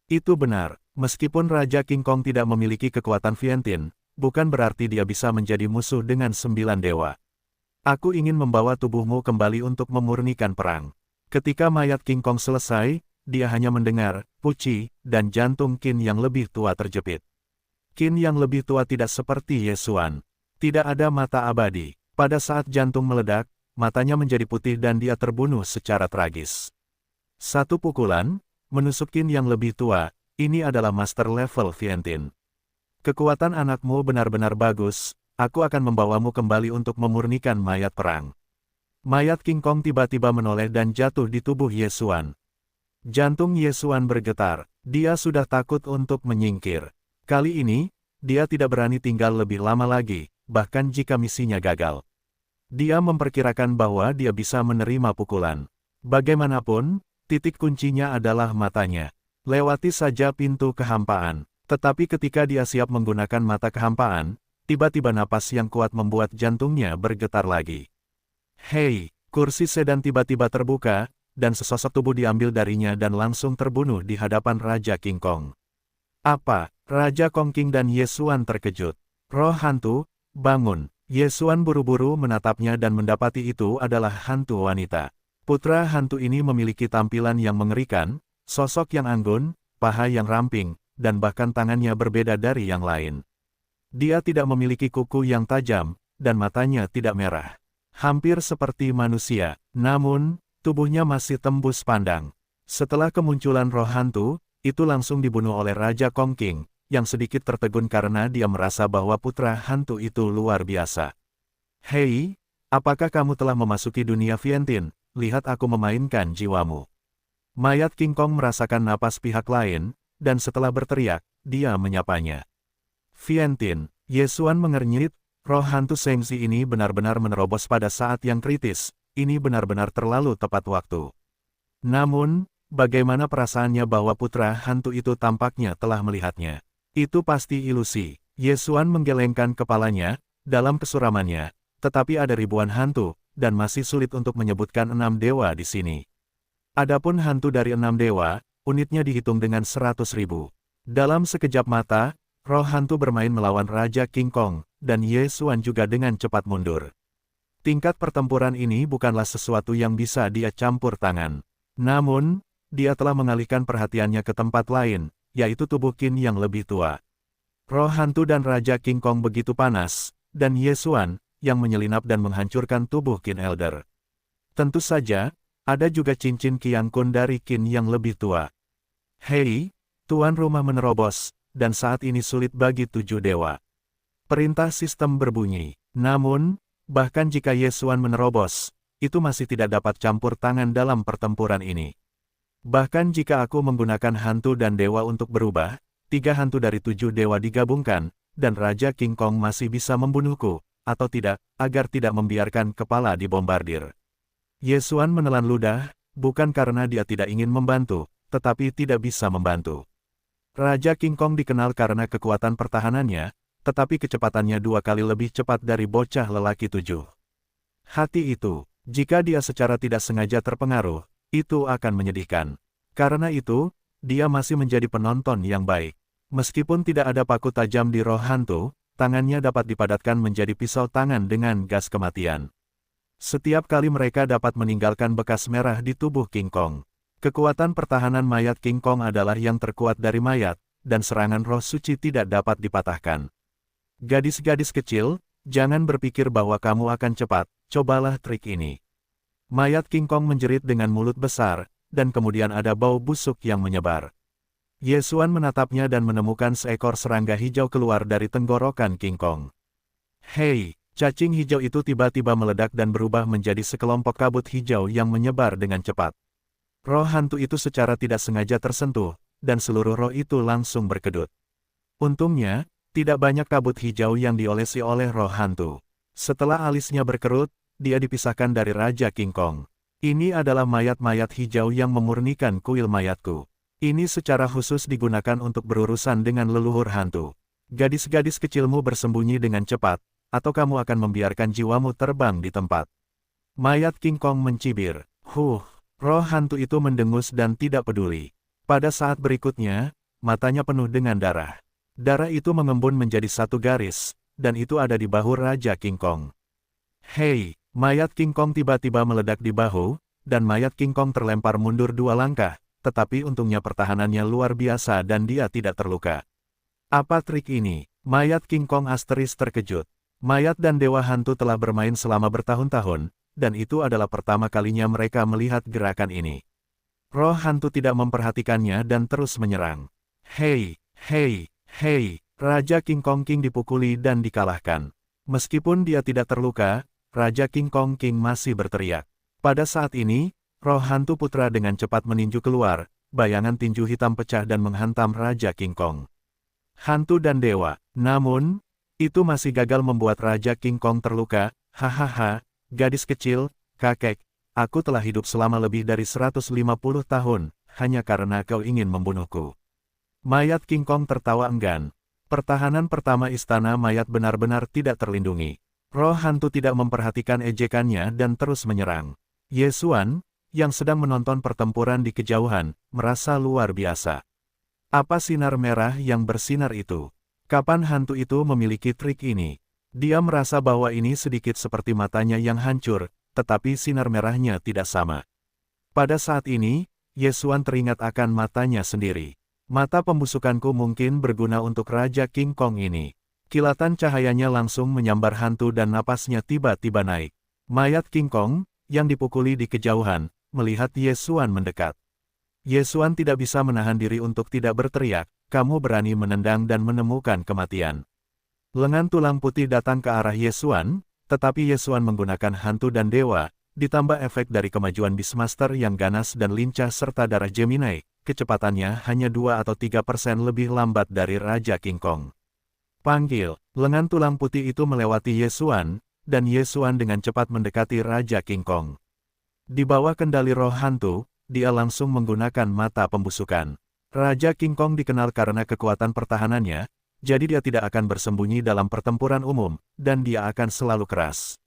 Itu benar, meskipun Raja King Kong tidak memiliki kekuatan Vientiane, bukan berarti dia bisa menjadi musuh dengan 9 dewa. Aku ingin membawa tubuhmu kembali untuk memurnikan perang. Ketika mayat King Kong selesai, dia hanya mendengar, puci, dan jantung Qin yang lebih tua terjepit. Qin yang lebih tua tidak seperti Ye Xuan. Tidak ada mata abadi. Pada saat jantung meledak, matanya menjadi putih dan dia terbunuh secara tragis. Satu pukulan, menusuk Qin yang lebih tua, ini adalah master level Vientiane. Kekuatan anakmu benar-benar bagus, aku akan membawamu kembali untuk memurnikan mayat perang. Mayat King Kong tiba-tiba menoleh dan jatuh di tubuh Ye Xuan. Jantung Ye Xuan bergetar, dia sudah takut untuk menyingkir. Kali ini, dia tidak berani tinggal lebih lama lagi, bahkan jika misinya gagal. Dia memperkirakan bahwa dia bisa menerima pukulan. Bagaimanapun, titik kuncinya adalah matanya. Lewati saja pintu kehampaan. Tetapi ketika dia siap menggunakan mata kehampaan, tiba-tiba napas yang kuat membuat jantungnya bergetar lagi. Hei, kursi sedan tiba-tiba terbuka, dan sesosok tubuh diambil darinya dan langsung terbunuh di hadapan Raja King Kong. Apa? Raja Kong King dan Ye Xuan terkejut. Roh hantu, bangun. Ye Xuan buru-buru menatapnya dan mendapati itu adalah hantu wanita. Putra hantu ini memiliki tampilan yang mengerikan, sosok yang anggun, paha yang ramping, dan bahkan tangannya berbeda dari yang lain. Dia tidak memiliki kuku yang tajam, dan matanya tidak merah. Hampir seperti manusia, namun, tubuhnya masih tembus pandang. Setelah kemunculan roh hantu, itu langsung dibunuh oleh Raja Kong King, yang sedikit tertegun karena dia merasa bahwa putra hantu itu luar biasa. Hei, apakah kamu telah memasuki dunia Vientiane? Lihat aku memainkan jiwamu. Mayat King Kong merasakan napas pihak lain, dan setelah berteriak, dia menyapanya. Vientiane, Ye Xuan mengernyit, roh hantu Sengzi ini benar-benar menerobos pada saat yang kritis, ini benar-benar terlalu tepat waktu. Namun, bagaimana perasaannya bahwa putra hantu itu tampaknya telah melihatnya? Itu pasti ilusi. Ye Xuan menggelengkan kepalanya, dalam kesuramannya, tetapi ada ribuan hantu, dan masih sulit untuk menyebutkan 6 dewa di sini. Adapun hantu dari 6 dewa, unitnya dihitung dengan 100.000. Dalam sekejap mata, roh hantu bermain melawan Raja King Kong, dan Ye Xuan juga dengan cepat mundur. Tingkat pertempuran ini bukanlah sesuatu yang bisa dia campur tangan. Namun, dia telah mengalihkan perhatiannya ke tempat lain, yaitu tubuh Qin yang lebih tua. Roh hantu dan Raja King Kong begitu panas, dan Ye Xuan, yang menyelinap dan menghancurkan tubuh Qin Elder. Tentu saja, ada juga cincin Qiang Kun dari Qin yang lebih tua. Hei, tuan rumah menerobos, dan saat ini sulit bagi 7 dewa. Perintah sistem berbunyi. Namun, bahkan jika Ye Xuan menerobos, itu masih tidak dapat campur tangan dalam pertempuran ini. Bahkan jika aku menggunakan hantu dan dewa untuk berubah, 3 hantu dari 7 dewa digabungkan, dan Raja King Kong masih bisa membunuhku, atau tidak, agar tidak membiarkan kepala dibombardir. Ye Xuan menelan ludah, bukan karena dia tidak ingin membantu, tetapi tidak bisa membantu. Raja King Kong dikenal karena kekuatan pertahanannya, tetapi kecepatannya 2 kali lebih cepat dari bocah lelaki 7. Hati itu, jika dia secara tidak sengaja terpengaruh, itu akan menyedihkan. Karena itu, dia masih menjadi penonton yang baik. Meskipun tidak ada paku tajam di roh hantu, tangannya dapat dipadatkan menjadi pisau tangan dengan gas kematian. Setiap kali mereka dapat meninggalkan bekas merah di tubuh King Kong. Kekuatan pertahanan mayat King Kong adalah yang terkuat dari mayat, dan serangan roh suci tidak dapat dipatahkan. Gadis-gadis kecil, jangan berpikir bahwa kamu akan cepat, cobalah trik ini. Mayat King Kong menjerit dengan mulut besar, dan kemudian ada bau busuk yang menyebar. Ye Xuan menatapnya dan menemukan seekor serangga hijau keluar dari tenggorokan King Kong. Hei, cacing hijau itu tiba-tiba meledak dan berubah menjadi sekelompok kabut hijau yang menyebar dengan cepat. Roh hantu itu secara tidak sengaja tersentuh, dan seluruh roh itu langsung berkedut. Untungnya, tidak banyak kabut hijau yang diolesi oleh roh hantu. Setelah alisnya berkerut, dia dipisahkan dari Raja King Kong. Ini adalah mayat-mayat hijau yang memurnikan kuil mayatku. Ini secara khusus digunakan untuk berurusan dengan leluhur hantu. Gadis-gadis kecilmu bersembunyi dengan cepat, atau kamu akan membiarkan jiwamu terbang di tempat. Mayat King Kong mencibir. Roh hantu itu mendengus dan tidak peduli. Pada saat berikutnya, matanya penuh dengan darah. Darah itu mengembun menjadi satu garis, dan itu ada di bahu Raja King Kong. Hei, mayat King Kong tiba-tiba meledak di bahu, dan mayat King Kong terlempar mundur 2 langkah. Tetapi untungnya pertahanannya luar biasa dan dia tidak terluka. Apa trik ini? Mayat King Kong asteris terkejut. Mayat dan dewa hantu telah bermain selama bertahun-tahun, dan itu adalah pertama kalinya mereka melihat gerakan ini. Roh hantu tidak memperhatikannya dan terus menyerang. Hei, Raja King Kong King dipukuli dan dikalahkan. Meskipun dia tidak terluka, Raja King Kong King masih berteriak. Pada saat ini, roh hantu putra dengan cepat meninju keluar, bayangan tinju hitam pecah dan menghantam Raja King Kong. Hantu dan dewa, namun, itu masih gagal membuat Raja King Kong terluka. Hahaha, gadis kecil, kakek, aku telah hidup selama lebih dari 150 tahun, hanya karena kau ingin membunuhku. Mayat King Kong tertawa enggan. Pertahanan pertama istana mayat benar-benar tidak terlindungi. Roh hantu tidak memperhatikan ejekannya dan terus menyerang. Ye Xuan, yang sedang menonton pertempuran di kejauhan, merasa luar biasa. Apa sinar merah yang bersinar itu? Kapan hantu itu memiliki trik ini? Dia merasa bahwa ini sedikit seperti matanya yang hancur, tetapi sinar merahnya tidak sama. Pada saat ini, Ye Xuan teringat akan matanya sendiri. Mata pembusukanku mungkin berguna untuk Raja King Kong ini. Kilatan cahayanya langsung menyambar hantu dan napasnya tiba-tiba naik. Mayat King Kong, yang dipukuli di kejauhan, melihat Ye Xuan mendekat. Ye Xuan tidak bisa menahan diri untuk tidak berteriak, kamu berani menendang dan menemukan kematian. Lengan tulang putih datang ke arah Ye Xuan, tetapi Ye Xuan menggunakan hantu dan dewa, ditambah efek dari kemajuan Beastmaster yang ganas dan lincah serta darah Gemini, kecepatannya hanya 2 atau 3% lebih lambat dari Raja King Kong. Panggil, lengan tulang putih itu melewati Ye Xuan, dan Ye Xuan dengan cepat mendekati Raja King Kong. Di bawah kendali roh hantu, dia langsung menggunakan mata pembusukan. Raja King Kong dikenal karena kekuatan pertahanannya, jadi dia tidak akan bersembunyi dalam pertempuran umum, dan dia akan selalu keras.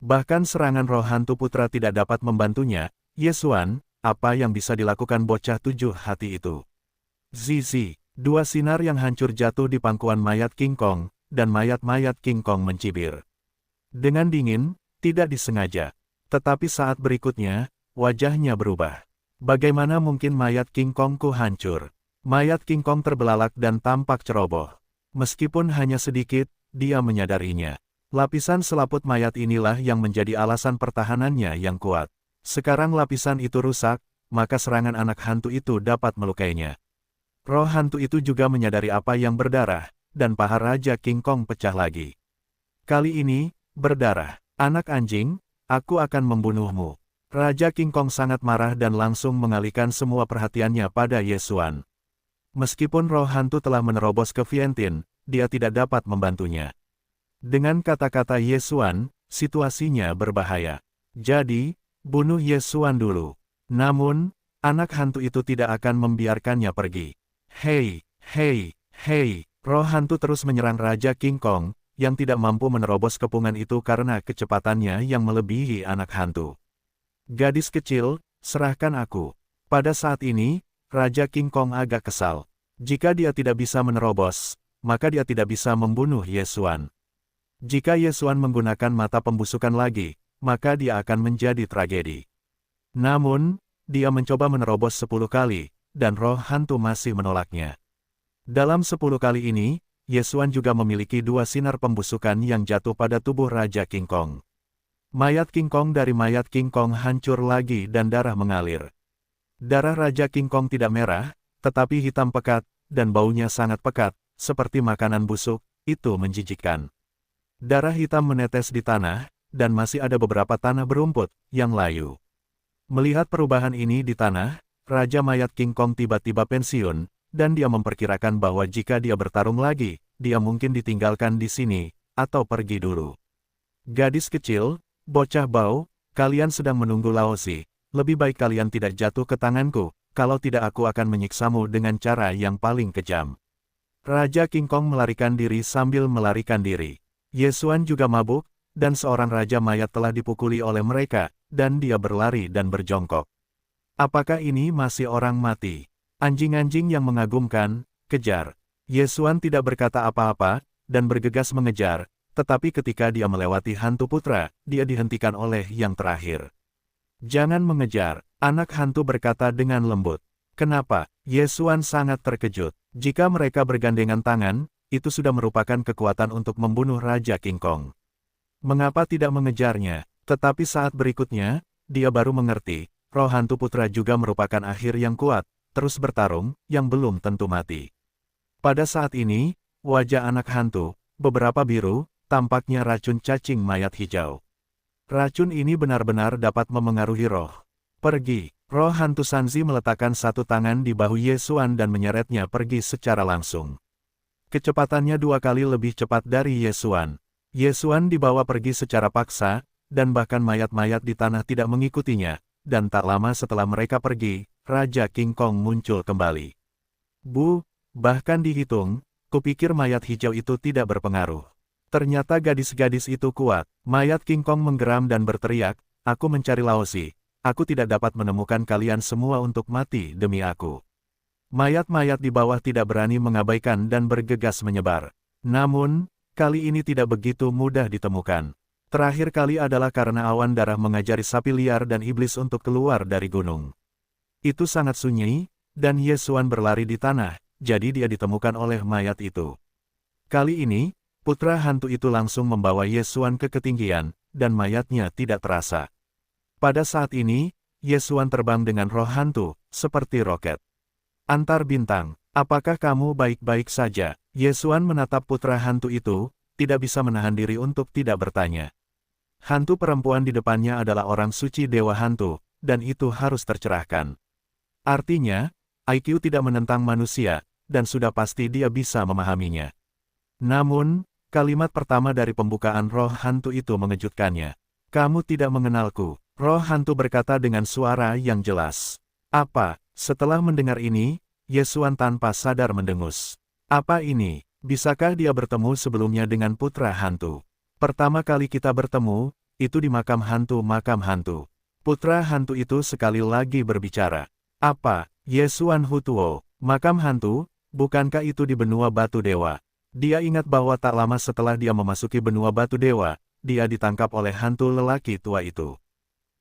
Bahkan serangan roh hantu putra tidak dapat membantunya. Yesuan, apa yang bisa dilakukan bocah tujuh hati itu? Zizi, dua sinar yang hancur jatuh di pangkuan mayat King Kong, dan mayat-mayat King Kong mencibir. Dengan dingin, tidak disengaja. Tetapi saat berikutnya, wajahnya berubah. Bagaimana mungkin mayat King Kongku hancur? Mayat King Kong terbelalak dan tampak ceroboh. Meskipun hanya sedikit, dia menyadarinya. Lapisan selaput mayat inilah yang menjadi alasan pertahanannya yang kuat. Sekarang lapisan itu rusak, maka serangan anak hantu itu dapat melukainya. Roh hantu itu juga menyadari apa yang berdarah, dan paha Raja King Kong pecah lagi. Kali ini, berdarah. Anak anjing, aku akan membunuhmu. Raja King Kong sangat marah dan langsung mengalihkan semua perhatiannya pada Yesuan. Meskipun roh hantu telah menerobos ke Vientiane, dia tidak dapat membantunya. Dengan kata-kata Yesuan, situasinya berbahaya. Jadi, bunuh Yesuan dulu. Namun, anak hantu itu tidak akan membiarkannya pergi. Hei, hei, hei, roh hantu terus menyerang Raja King Kong, yang tidak mampu menerobos kepungan itu karena kecepatannya yang melebihi anak hantu. Gadis kecil, serahkan aku. Pada saat ini, Raja King Kong agak kesal. Jika dia tidak bisa menerobos, maka dia tidak bisa membunuh Yesuan. Jika Yesuan menggunakan mata pembusukan lagi, maka dia akan menjadi tragedi. Namun, dia mencoba menerobos 10 kali, dan roh hantu masih menolaknya. Dalam 10 kali ini, Yesuan juga memiliki dua sinar pembusukan yang jatuh pada tubuh Raja King Kong. Mayat King Kong dari mayat King Kong hancur lagi dan darah mengalir. Darah Raja King Kong tidak merah, tetapi hitam pekat, dan baunya sangat pekat, seperti makanan busuk, itu menjijikkan. Darah hitam menetes di tanah, dan masih ada beberapa tanah berumput, yang layu. Melihat perubahan ini di tanah, Raja Mayat King Kong tiba-tiba pensiun, dan dia memperkirakan bahwa jika dia bertarung lagi, dia mungkin ditinggalkan di sini, atau pergi dulu. Gadis kecil, bocah bau, kalian sedang menunggu Laozi, lebih baik kalian tidak jatuh ke tanganku, kalau tidak aku akan menyiksamu dengan cara yang paling kejam. Raja King Kong melarikan diri sambil melarikan diri. Yesuan juga mabuk, dan seorang Raja Mayat telah dipukuli oleh mereka, dan dia berlari dan berjongkok. Apakah ini masih orang mati? Anjing-anjing yang mengagumkan, kejar. Yesuan tidak berkata apa-apa, dan bergegas mengejar, tetapi ketika dia melewati hantu putra, dia dihentikan oleh yang terakhir. Jangan mengejar, anak hantu berkata dengan lembut. Kenapa? Yesuan sangat terkejut. Jika mereka bergandengan tangan, itu sudah merupakan kekuatan untuk membunuh Raja King Kong. Mengapa tidak mengejarnya? Tetapi saat berikutnya, dia baru mengerti, roh hantu putra juga merupakan akhir yang kuat, terus bertarung, yang belum tentu mati. Pada saat ini, wajah anak hantu, beberapa biru, tampaknya racun cacing mayat hijau. Racun ini benar-benar dapat memengaruhi roh. Pergi, roh hantu Sanzi meletakkan satu tangan di bahu Yesuan dan menyeretnya pergi secara langsung. Kecepatannya 2 kali lebih cepat dari Yesuan. Yesuan dibawa pergi secara paksa, dan bahkan mayat-mayat di tanah tidak mengikutinya, dan tak lama setelah mereka pergi, Raja King Kong muncul kembali. Bahkan dihitung, kupikir mayat hijau itu tidak berpengaruh. Ternyata gadis-gadis itu kuat. Mayat King Kong menggeram dan berteriak, aku mencari Laozi. Aku tidak dapat menemukan kalian semua untuk mati demi aku. Mayat-mayat di bawah tidak berani mengabaikan dan bergegas menyebar. Namun, kali ini tidak begitu mudah ditemukan. Terakhir kali adalah karena awan darah mengajari sapi liar dan iblis untuk keluar dari gunung. Itu sangat sunyi, dan Yesuan berlari di tanah, jadi dia ditemukan oleh mayat itu. Kali ini, putra hantu itu langsung membawa Yesuan ke ketinggian, dan mayatnya tidak terasa. Pada saat ini, Yesuan terbang dengan roh hantu, seperti roket. Antar bintang, apakah kamu baik-baik saja? Yesuan menatap putra hantu itu, tidak bisa menahan diri untuk tidak bertanya. Hantu perempuan di depannya adalah orang suci dewa hantu, dan itu harus tercerahkan. Artinya, IQ tidak menentang manusia, dan sudah pasti dia bisa memahaminya. Namun, kalimat pertama dari pembukaan roh hantu itu mengejutkannya. Kamu tidak mengenalku. Roh hantu berkata dengan suara yang jelas. Apa? Setelah mendengar ini, Yesuan tanpa sadar mendengus. Apa ini? Bisakah dia bertemu sebelumnya dengan putra hantu? Pertama kali kita bertemu, itu di makam hantu. Putra hantu itu sekali lagi berbicara. Apa? Yesuan Hutuo, makam hantu, bukankah itu di benua batu dewa? Dia ingat bahwa tak lama setelah dia memasuki benua batu dewa, dia ditangkap oleh hantu lelaki tua itu.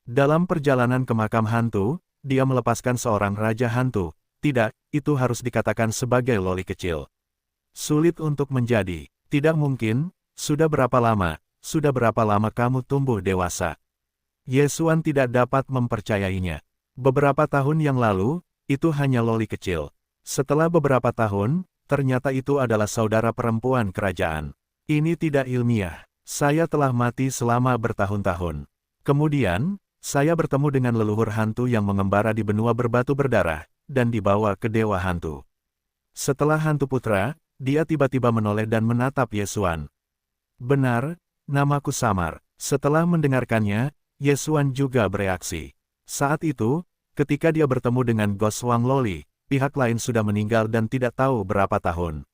Dalam perjalanan ke makam hantu, dia melepaskan seorang raja hantu. Tidak, itu harus dikatakan sebagai loli kecil. Sulit untuk menjadi. Tidak mungkin. Sudah berapa lama kamu tumbuh dewasa? Yesuan tidak dapat mempercayainya. Beberapa tahun yang lalu, itu hanya loli kecil. Setelah beberapa tahun, ternyata itu adalah saudara perempuan kerajaan. Ini tidak ilmiah. Saya telah mati selama bertahun-tahun. Kemudian, saya bertemu dengan leluhur hantu yang mengembara di benua berbatu berdarah, dan dibawa ke dewa hantu. Setelah hantu putra, dia tiba-tiba menoleh dan menatap Yesuan. Benar, namaku samar. Setelah mendengarkannya, Yesuan juga bereaksi. Saat itu, ketika dia bertemu dengan Goswang Loli, pihak lain sudah meninggal dan tidak tahu berapa tahun.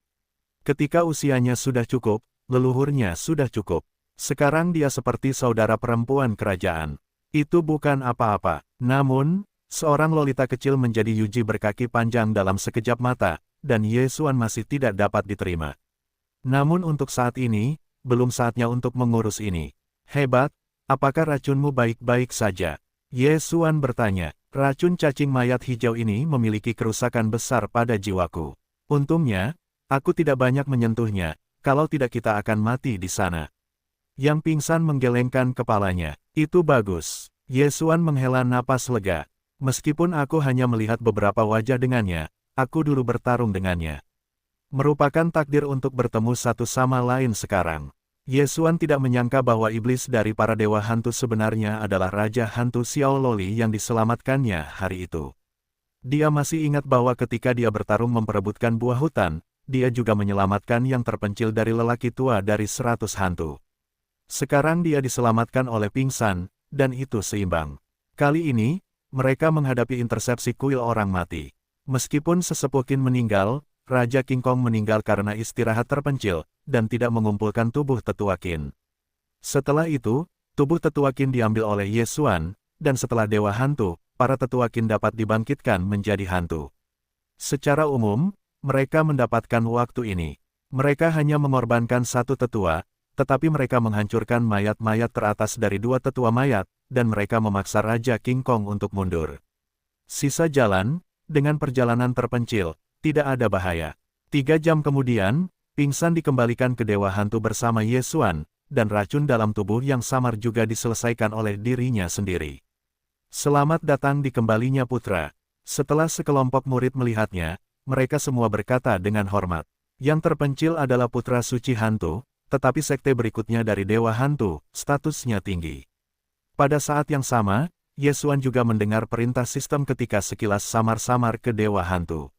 Ketika usianya sudah cukup, leluhurnya sudah cukup. Sekarang dia seperti saudara perempuan kerajaan. Itu bukan apa-apa. Namun, seorang lolita kecil menjadi Yuji berkaki panjang dalam sekejap mata, dan Yesuan masih tidak dapat diterima. Namun untuk saat ini, belum saatnya untuk mengurus ini. Hebat, apakah racunmu baik-baik saja? Yesuan bertanya. Racun cacing mayat hijau ini memiliki kerusakan besar pada jiwaku. Untungnya, aku tidak banyak menyentuhnya, kalau tidak kita akan mati di sana. Yang pingsan menggelengkan kepalanya. Itu bagus. Yesuan menghela napas lega. Meskipun aku hanya melihat beberapa wajah dengannya, aku dulu bertarung dengannya. Merupakan takdir untuk bertemu satu sama lain sekarang. Yesuan tidak menyangka bahwa iblis dari para dewa hantu sebenarnya adalah Raja Hantu Xiao Loli yang diselamatkannya hari itu. Dia masih ingat bahwa ketika dia bertarung memperebutkan buah hutan, dia juga menyelamatkan yang terpencil dari lelaki tua dari 100 hantu. Sekarang dia diselamatkan oleh pingsan, dan itu seimbang. Kali ini, mereka menghadapi intersepsi kuil orang mati. Meskipun sesepuh Qin meninggal, Raja King Kong meninggal karena istirahat terpencil, dan tidak mengumpulkan tubuh tetua Qin. Setelah itu, tubuh tetua Qin diambil oleh Yesuan, dan setelah dewa hantu, para tetua Qin dapat dibangkitkan menjadi hantu. Secara umum, mereka mendapatkan waktu ini. Mereka hanya mengorbankan satu tetua, tetapi mereka menghancurkan mayat-mayat teratas dari dua tetua mayat, dan mereka memaksa Raja King Kong untuk mundur. Sisa jalan, dengan perjalanan terpencil, tidak ada bahaya. 3 jam kemudian, pingsan dikembalikan ke dewa hantu bersama Yesuan, dan racun dalam tubuh yang samar juga diselesaikan oleh dirinya sendiri. Selamat datang di kembalinya putra. Setelah sekelompok murid melihatnya, mereka semua berkata dengan hormat. Yang terpencil adalah putra suci hantu, tetapi sekte berikutnya dari dewa hantu, statusnya tinggi. Pada saat yang sama, Yesuan juga mendengar perintah sistem ketika sekilas samar-samar ke dewa hantu.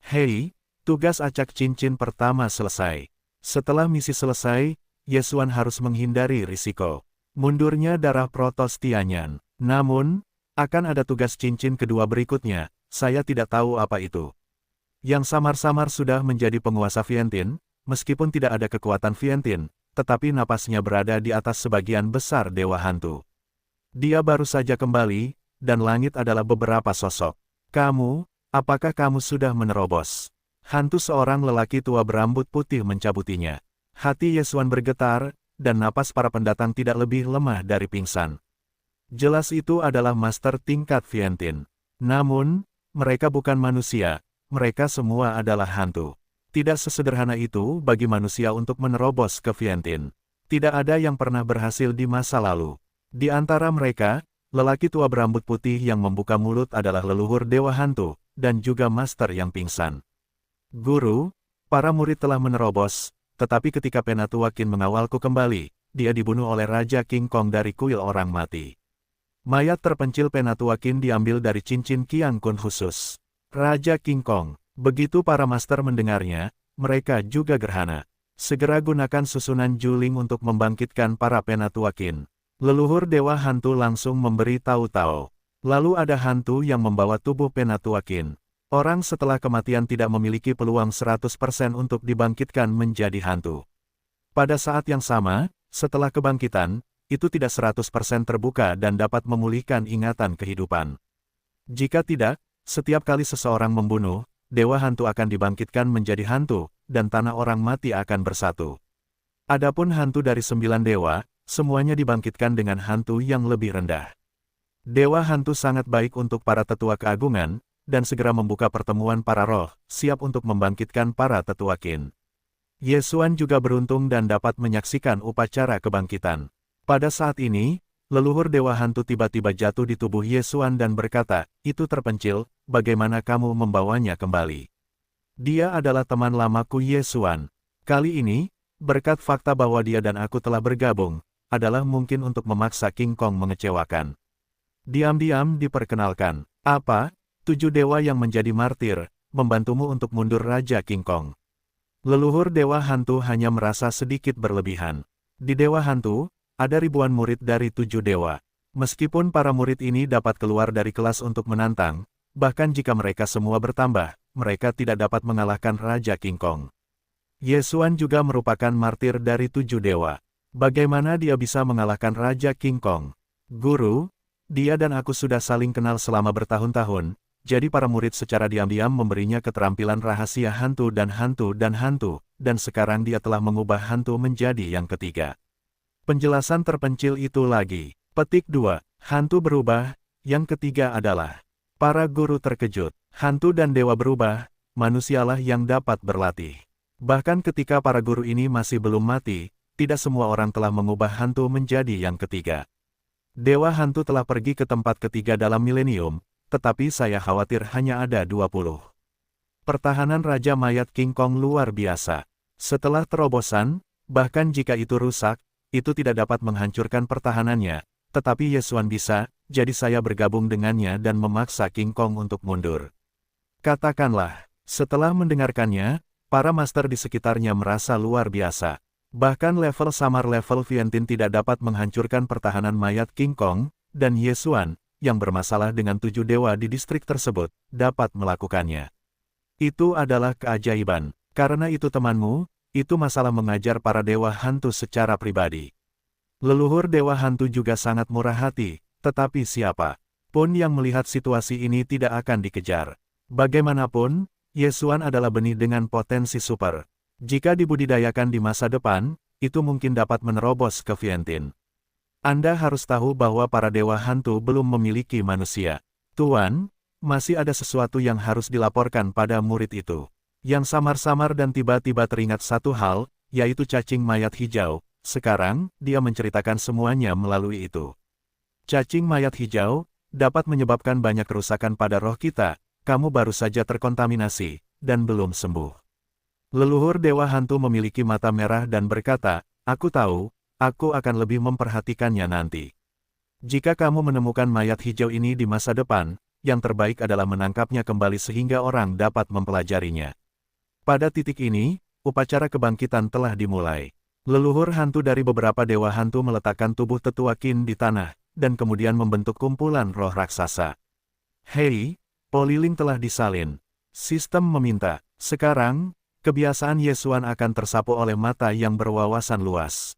Hei, tugas acak cincin pertama selesai. Setelah misi selesai, Yesuan harus menghindari risiko mundurnya darah Protos Tianyan. Namun, akan ada tugas cincin kedua berikutnya, saya tidak tahu apa itu. Yang samar-samar sudah menjadi penguasa Vientiane, meskipun tidak ada kekuatan Vientiane, tetapi napasnya berada di atas sebagian besar dewa hantu. Dia baru saja kembali, dan langit adalah beberapa sosok. Kamu, apakah kamu sudah menerobos? Hantu seorang lelaki tua berambut putih mencabutinya. Hati Yesuan bergetar, dan napas para pendatang tidak lebih lemah dari pingsan. Jelas itu adalah master tingkat Vientiane. Namun, mereka bukan manusia, mereka semua adalah hantu. Tidak sesederhana itu bagi manusia untuk menerobos ke Vientiane. Tidak ada yang pernah berhasil di masa lalu. Di antara mereka, lelaki tua berambut putih yang membuka mulut adalah leluhur dewa hantu, dan juga master yang pingsan. Guru, para murid telah menerobos, tetapi ketika Penatua Qin mengawalku kembali, dia dibunuh oleh Raja King Kong dari kuil orang mati. Mayat terpencil Penatua Qin diambil dari cincin Qiang Kun khusus. Raja King Kong. Begitu para master mendengarnya, mereka juga gerhana. Segera gunakan susunan Juling untuk membangkitkan para Penatua Qin. Leluhur Dewa Hantu langsung memberi tahu-tahu. Lalu ada hantu yang membawa tubuh Penatuakin. Orang setelah kematian tidak memiliki peluang 100% untuk dibangkitkan menjadi hantu. Pada saat yang sama, setelah kebangkitan, itu tidak 100% terbuka dan dapat memulihkan ingatan kehidupan. Jika tidak, setiap kali seseorang membunuh, Dewa Hantu akan dibangkitkan menjadi hantu, dan tanah orang mati akan bersatu. Adapun hantu dari 9 dewa, semuanya dibangkitkan dengan hantu yang lebih rendah. Dewa Hantu sangat baik untuk para tetua keagungan, dan segera membuka pertemuan para roh, siap untuk membangkitkan para tetua Qin. Yesuan juga beruntung dan dapat menyaksikan upacara kebangkitan. Pada saat ini, leluhur Dewa Hantu tiba-tiba jatuh di tubuh Yesuan dan berkata, "Itu terpencil, bagaimana kamu membawanya kembali?" Dia adalah teman lamaku Yesuan. Kali ini, berkat fakta bahwa dia dan aku telah bergabung, adalah mungkin untuk memaksa King Kong mengecewakan. Diam-diam diperkenalkan. Apa? 7 dewa yang menjadi martir, membantumu untuk mundur Raja King Kong. Leluhur Dewa Hantu hanya merasa sedikit berlebihan. Di Dewa Hantu, ada ribuan murid dari 7 dewa. Meskipun para murid ini dapat keluar dari kelas untuk menantang, bahkan jika mereka semua bertambah, mereka tidak dapat mengalahkan Raja King Kong. Yesuan juga merupakan martir dari 7 dewa. Bagaimana dia bisa mengalahkan Raja King Kong? Guru, dia dan aku sudah saling kenal selama bertahun-tahun, jadi para murid secara diam-diam memberinya keterampilan rahasia hantu, dan sekarang dia telah mengubah hantu menjadi yang ketiga. Penjelasan terpencil itu lagi. Petik 2. Hantu berubah, yang ketiga adalah. Para guru terkejut. Hantu dan dewa berubah, manusialah yang dapat berlatih. Bahkan ketika para guru ini masih belum mati, tidak semua orang telah mengubah hantu menjadi yang ketiga. Dewa Hantu telah pergi ke tempat ketiga dalam milenium, tetapi saya khawatir hanya ada 20. Pertahanan Raja Mayat King Kong luar biasa. Setelah terobosan, bahkan jika itu rusak, itu tidak dapat menghancurkan pertahanannya, tetapi Yesuan bisa, jadi saya bergabung dengannya dan memaksa King Kong untuk mundur. Katakanlah, setelah mendengarkannya, para master di sekitarnya merasa luar biasa. Bahkan level samar level Viantin tidak dapat menghancurkan pertahanan mayat King Kong, dan Yesuan, yang bermasalah dengan 7 dewa di distrik tersebut, dapat melakukannya. Itu adalah keajaiban. Karena itu temanmu, itu masalah mengajar para dewa hantu secara pribadi. Leluhur Dewa Hantu juga sangat murah hati, tetapi siapa pun yang melihat situasi ini tidak akan dikejar. Bagaimanapun, Yesuan adalah benih dengan potensi super. Jika dibudidayakan di masa depan, itu mungkin dapat menerobos ke Viantin. Anda harus tahu bahwa para dewa hantu belum memiliki manusia. Tuan, masih ada sesuatu yang harus dilaporkan pada murid itu. Yang samar-samar dan tiba-tiba teringat satu hal, yaitu cacing mayat hijau. Sekarang, dia menceritakan semuanya melalui itu. Cacing mayat hijau dapat menyebabkan banyak kerusakan pada roh kita. Kamu baru saja terkontaminasi, dan belum sembuh. Leluhur Dewa Hantu memiliki mata merah dan berkata, "Aku tahu, aku akan lebih memperhatikannya nanti. Jika kamu menemukan mayat hijau ini di masa depan, yang terbaik adalah menangkapnya kembali sehingga orang dapat mempelajarinya." Pada titik ini, upacara kebangkitan telah dimulai. Leluhur hantu dari beberapa dewa hantu meletakkan tubuh tetua Qin di tanah, dan kemudian membentuk kumpulan roh raksasa. "Hei, poliling telah disalin." Sistem meminta. Sekarang, kebiasaan Yesuan akan tersapu oleh mata yang berwawasan luas.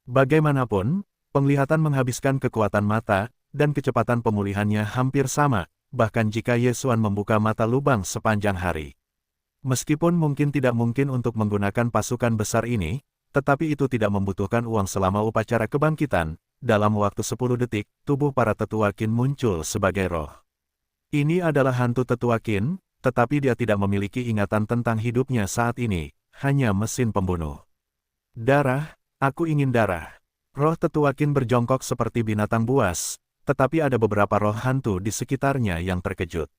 Bagaimanapun, penglihatan menghabiskan kekuatan mata, dan kecepatan pemulihannya hampir sama, bahkan jika Yesuan membuka mata lubang sepanjang hari. Meskipun mungkin tidak mungkin untuk menggunakan pasukan besar ini, tetapi itu tidak membutuhkan uang selama upacara kebangkitan. Dalam waktu 10 detik, tubuh para tetua Qin muncul sebagai roh. Ini adalah hantu tetua Qin, tetapi dia tidak memiliki ingatan tentang hidupnya saat ini, hanya mesin pembunuh. Darah, aku ingin darah. Roh tetua Qin berjongkok seperti binatang buas, tetapi ada beberapa roh hantu di sekitarnya yang terkejut.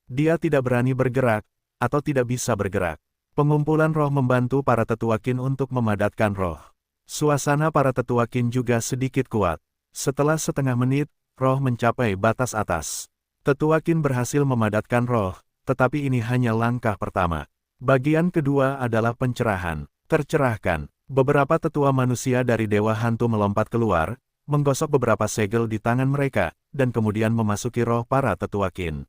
Dia tidak berani bergerak, atau tidak bisa bergerak. Pengumpulan roh membantu para tetua Qin untuk memadatkan roh. Suasana para tetua Qin juga sedikit kuat. Setelah setengah menit, roh mencapai batas atas. Tetua Qin berhasil memadatkan roh, tetapi ini hanya langkah pertama. Bagian kedua adalah pencerahan. Tercerahkan. Beberapa tetua manusia dari Dewa Hantu melompat keluar, menggosok beberapa segel di tangan mereka, dan kemudian memasuki roh para tetua Qin.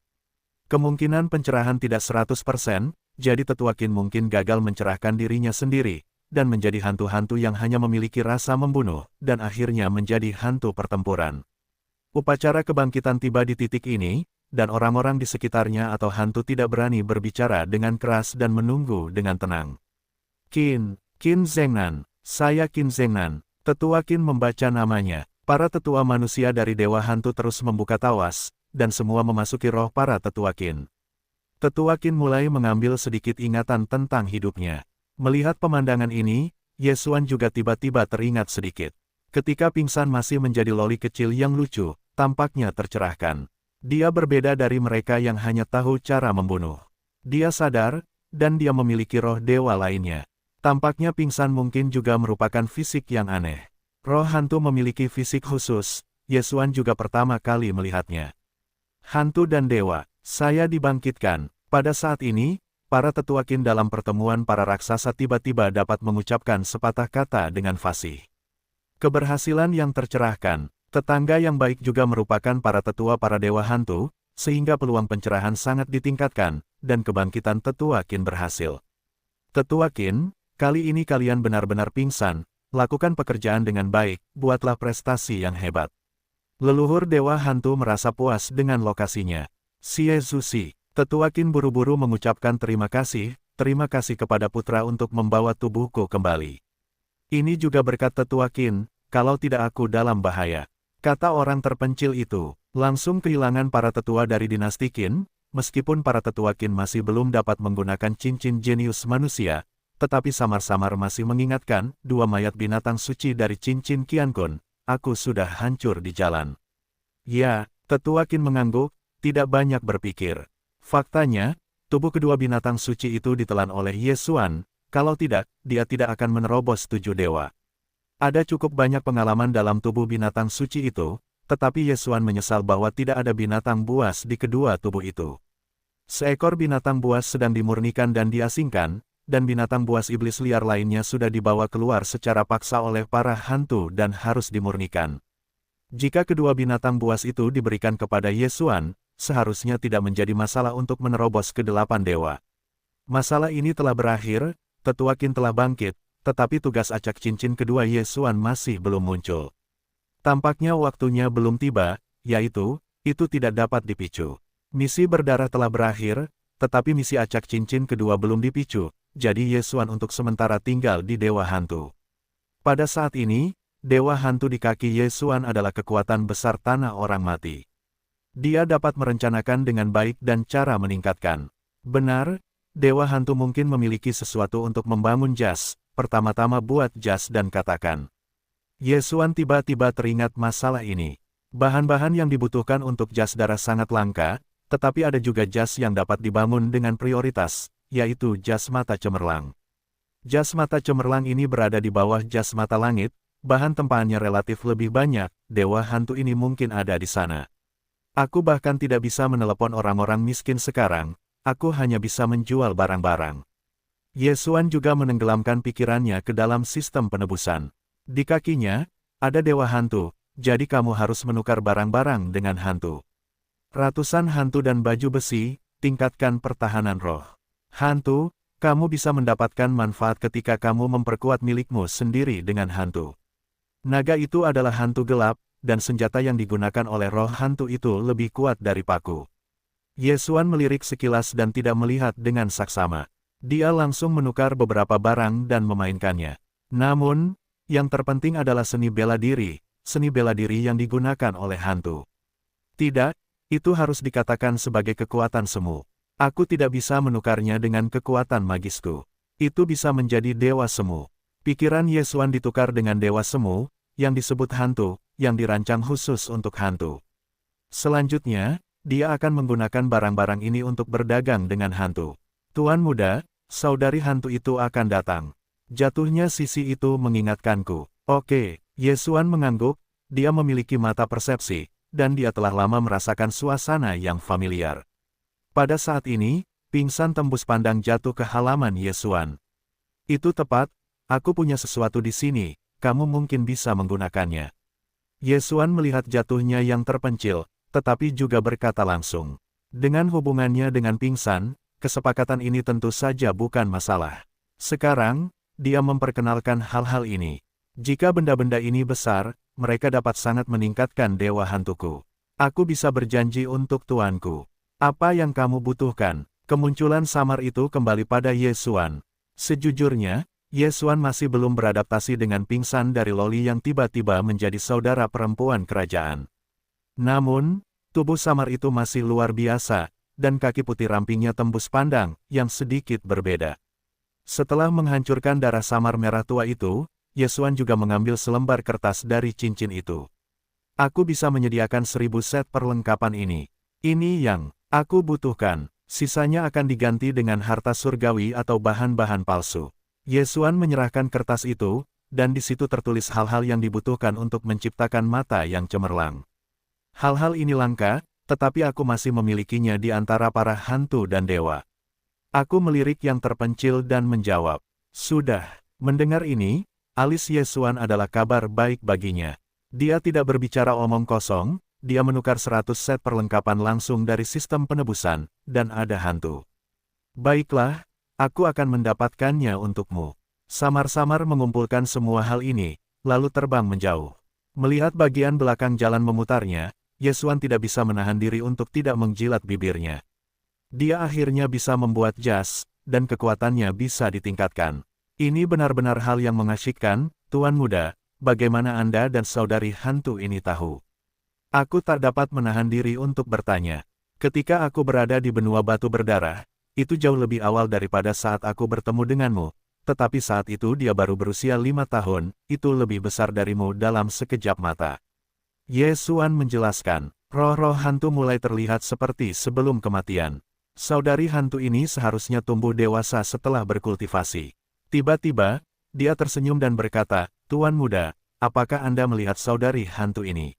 Kemungkinan pencerahan tidak 100%, jadi tetua Qin mungkin gagal mencerahkan dirinya sendiri, dan menjadi hantu-hantu yang hanya memiliki rasa membunuh, dan akhirnya menjadi hantu pertempuran. Upacara kebangkitan tiba di titik ini, dan orang-orang di sekitarnya atau hantu tidak berani berbicara dengan keras dan menunggu dengan tenang. Qin Zhengnan, saya Qin Zhengnan. Tetua Qin membaca namanya. Para tetua manusia dari Dewa Hantu terus membuka tawas, dan semua memasuki roh para tetua Qin. Tetua Qin mulai mengambil sedikit ingatan tentang hidupnya. Melihat pemandangan ini, Ye Xuan juga tiba-tiba teringat sedikit. Ketika pingsan masih menjadi loli kecil yang lucu, tampaknya tercerahkan. Dia berbeda dari mereka yang hanya tahu cara membunuh. Dia sadar, dan dia memiliki roh dewa lainnya. Tampaknya pingsan mungkin juga merupakan fisik yang aneh. Roh hantu memiliki fisik khusus, Ye Xuan juga pertama kali melihatnya. Hantu dan dewa, saya dibangkitkan. Pada saat ini, para tetua Qin dalam pertemuan para raksasa tiba-tiba dapat mengucapkan sepatah kata dengan fasih. Keberhasilan yang tercerahkan, tetangga yang baik juga merupakan para tetua para dewa hantu, sehingga peluang pencerahan sangat ditingkatkan, dan kebangkitan tetua Qin berhasil. Tetua Qin, kali ini kalian benar-benar pingsan, lakukan pekerjaan dengan baik, buatlah prestasi yang hebat. Leluhur Dewa Hantu merasa puas dengan lokasinya. Xie Zuxi, Tetua Qin buru-buru mengucapkan terima kasih kepada putra untuk membawa tubuhku kembali. Ini juga berkat Tetua Qin, kalau tidak aku dalam bahaya. Kata orang terpencil itu, langsung kehilangan para tetua dari dinasti Qin, meskipun para tetua Qin masih belum dapat menggunakan cincin jenius manusia, tetapi samar-samar masih mengingatkan, dua mayat binatang suci dari cincin Qiankun, aku sudah hancur di jalan. Ya, Tetua Qin mengangguk, tidak banyak berpikir. Faktanya, tubuh kedua binatang suci itu ditelan oleh Ye Xuan, kalau tidak, dia tidak akan menerobos 7 dewa. Ada cukup banyak pengalaman dalam tubuh binatang suci itu, tetapi Ye Xuan menyesal bahwa tidak ada binatang buas di kedua tubuh itu. Seekor binatang buas sedang dimurnikan dan diasingkan, dan binatang buas iblis liar lainnya sudah dibawa keluar secara paksa oleh para hantu dan harus dimurnikan. Jika kedua binatang buas itu diberikan kepada Ye Xuan, seharusnya tidak menjadi masalah untuk menerobos ke 8 dewa. Masalah ini telah berakhir, Tetua Qin telah bangkit, tetapi tugas acak cincin kedua Ye Xuan masih belum muncul. Tampaknya waktunya belum tiba, yaitu, itu tidak dapat dipicu. Misi berdarah telah berakhir, tetapi misi acak cincin kedua belum dipicu, jadi Ye Xuan untuk sementara tinggal di Dewa Hantu. Pada saat ini, Dewa Hantu di kaki Ye Xuan adalah kekuatan besar tanah orang mati. Dia dapat merencanakan dengan baik dan cara meningkatkan. Benar, Dewa Hantu mungkin memiliki sesuatu untuk membangun jas, pertama-tama buat jas dan katakan. Ye Xuan tiba-tiba teringat masalah ini. Bahan-bahan yang dibutuhkan untuk jas darah sangat langka, tetapi ada juga jas yang dapat dibangun dengan prioritas, yaitu jas mata cemerlang. Jas mata cemerlang ini berada di bawah jas mata langit, bahan tempaannya relatif lebih banyak, Dewa Hantu ini mungkin ada di sana. Aku bahkan tidak bisa menelepon orang-orang miskin sekarang, aku hanya bisa menjual barang-barang. Ye Xuan juga menenggelamkan pikirannya ke dalam sistem penebusan. Di kakinya, ada Dewa Hantu, jadi kamu harus menukar barang-barang dengan hantu. Ratusan hantu dan baju besi, tingkatkan pertahanan roh. Hantu, kamu bisa mendapatkan manfaat ketika kamu memperkuat milikmu sendiri dengan hantu. Naga itu adalah hantu gelap, dan senjata yang digunakan oleh roh hantu itu lebih kuat dari paku. Ye Xuan melirik sekilas dan tidak melihat dengan saksama. Dia langsung menukar beberapa barang dan memainkannya. Namun, yang terpenting adalah seni bela diri yang digunakan oleh hantu. Tidak, itu harus dikatakan sebagai kekuatan semu. Aku tidak bisa menukarnya dengan kekuatan magisku. Itu bisa menjadi dewa semu. Pikiran Ye Xuan ditukar dengan dewa semu, yang disebut hantu, yang dirancang khusus untuk hantu. Selanjutnya, dia akan menggunakan barang-barang ini untuk berdagang dengan hantu. Tuan muda, saudari hantu itu akan datang. Jatuhnya sisi itu mengingatkanku. Oke, Ye Xuan mengangguk, dia memiliki mata persepsi, dan dia telah lama merasakan suasana yang familiar. Pada saat ini, pingsan tembus pandang jatuh ke halaman Ye Xuan. Itu tepat, aku punya sesuatu di sini, kamu mungkin bisa menggunakannya. Yesuan melihat jatuhnya yang terpencil, tetapi juga berkata langsung. Dengan hubungannya dengan pingsan, kesepakatan ini tentu saja bukan masalah. Sekarang, dia memperkenalkan hal-hal ini. Jika benda-benda ini besar, mereka dapat sangat meningkatkan dewa hantuku. Aku bisa berjanji untuk tuanku. Apa yang kamu butuhkan? Kemunculan samar itu kembali pada Yesuan. Sejujurnya, Yesuan masih belum beradaptasi dengan pingsan dari Loli yang tiba-tiba menjadi saudara perempuan kerajaan. Namun, tubuh samar itu masih luar biasa, dan kaki putih rampingnya tembus pandang, yang sedikit berbeda. Setelah menghancurkan darah samar merah tua itu, Yesuan juga mengambil selembar kertas dari cincin itu. Aku bisa menyediakan 1000 set perlengkapan ini. Ini yang aku butuhkan. Sisanya akan diganti dengan harta surgawi atau bahan-bahan palsu. Yesuan menyerahkan kertas itu, dan di situ tertulis hal-hal yang dibutuhkan untuk menciptakan mata yang cemerlang. Hal-hal ini langka, tetapi aku masih memilikinya di antara para hantu dan dewa. Aku melirik yang terpencil dan menjawab, "Sudah." Mendengar ini, alis Yesuan adalah kabar baik baginya. Dia tidak berbicara omong kosong. Dia menukar 100 set perlengkapan langsung dari sistem penebusan, dan ada hantu. Baiklah, aku akan mendapatkannya untukmu. Samar-samar mengumpulkan semua hal ini, lalu terbang menjauh. Melihat bagian belakang jalan memutarnya, Yesuan tidak bisa menahan diri untuk tidak menjilat bibirnya. Dia akhirnya bisa membuat jas, dan kekuatannya bisa ditingkatkan. Ini benar-benar hal yang mengasyikkan, Tuan Muda. Bagaimana Anda dan saudari hantu ini tahu? Aku tak dapat menahan diri untuk bertanya. Ketika aku berada di benua batu berdarah, itu jauh lebih awal daripada saat aku bertemu denganmu, tetapi saat itu dia baru berusia 5 tahun, itu lebih besar darimu dalam sekejap mata. Yesuan menjelaskan, roh-roh hantu mulai terlihat seperti sebelum kematian. Saudari hantu ini seharusnya tumbuh dewasa setelah berkultivasi. Tiba-tiba, dia tersenyum dan berkata, "Tuan Muda, apakah Anda melihat saudari hantu ini?"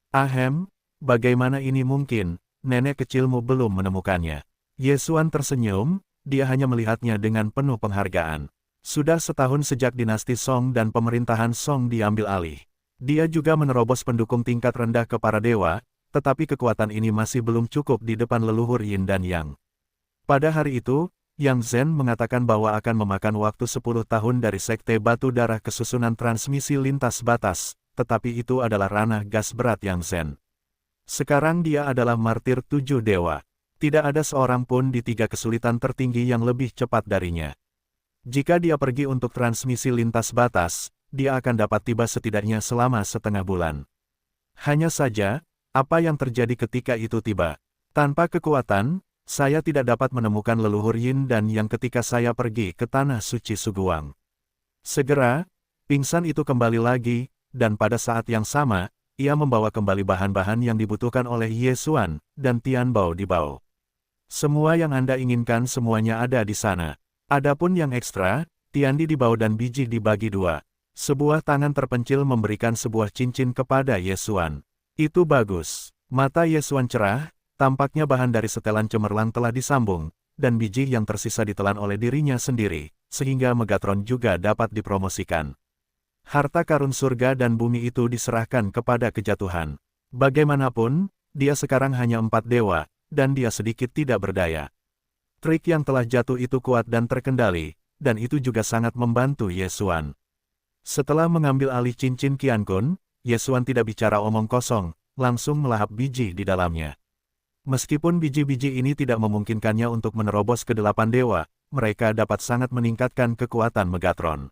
"Ahem, bagaimana ini mungkin, nenek kecilmu belum menemukannya." Yesuan tersenyum, dia hanya melihatnya dengan penuh penghargaan. Sudah setahun sejak dinasti Song dan pemerintahan Song diambil alih. Dia juga menerobos pendukung tingkat rendah ke para dewa, tetapi kekuatan ini masih belum cukup di depan leluhur Yin dan Yang. Pada hari itu, Yang Zhen mengatakan bahwa akan memakan waktu 10 tahun dari Sekte Batu Darah ke susunan transmisi lintas batas, tetapi itu adalah ranah gas berat Yang Zhen. Sekarang dia adalah martir 7 dewa. Tidak ada seorang pun di 3 kesulitan tertinggi yang lebih cepat darinya. Jika dia pergi untuk transmisi lintas batas, dia akan dapat tiba setidaknya selama setengah bulan. Hanya saja, apa yang terjadi ketika itu tiba? Tanpa kekuatan, saya tidak dapat menemukan leluhur Yin dan Yang ketika saya pergi ke Tanah Suci Suguang. Segera, pingsan itu kembali lagi, dan pada saat yang sama, ia membawa kembali bahan-bahan yang dibutuhkan oleh Yesuan dan Tianbao di Bao. Semua yang Anda inginkan semuanya ada di sana. Adapun yang ekstra, Tiandi di Bao dan biji dibagi 2. Sebuah tangan terpencil memberikan sebuah cincin kepada Yesuan. Itu bagus. Mata Yesuan cerah, tampaknya bahan dari setelan cemerlang telah disambung, dan biji yang tersisa ditelan oleh dirinya sendiri, sehingga Megatron juga dapat dipromosikan. Harta karun surga dan bumi itu diserahkan kepada kejatuhan. Bagaimanapun, dia sekarang hanya 4 dewa, dan dia sedikit tidak berdaya. Trik yang telah jatuh itu kuat dan terkendali, dan itu juga sangat membantu Yesuan. Setelah mengambil alih cincin Qiankun, Yesuan tidak bicara omong kosong, langsung melahap biji di dalamnya. Meskipun biji-biji ini tidak memungkinkannya untuk menerobos ke 8 dewa, mereka dapat sangat meningkatkan kekuatan Megatron.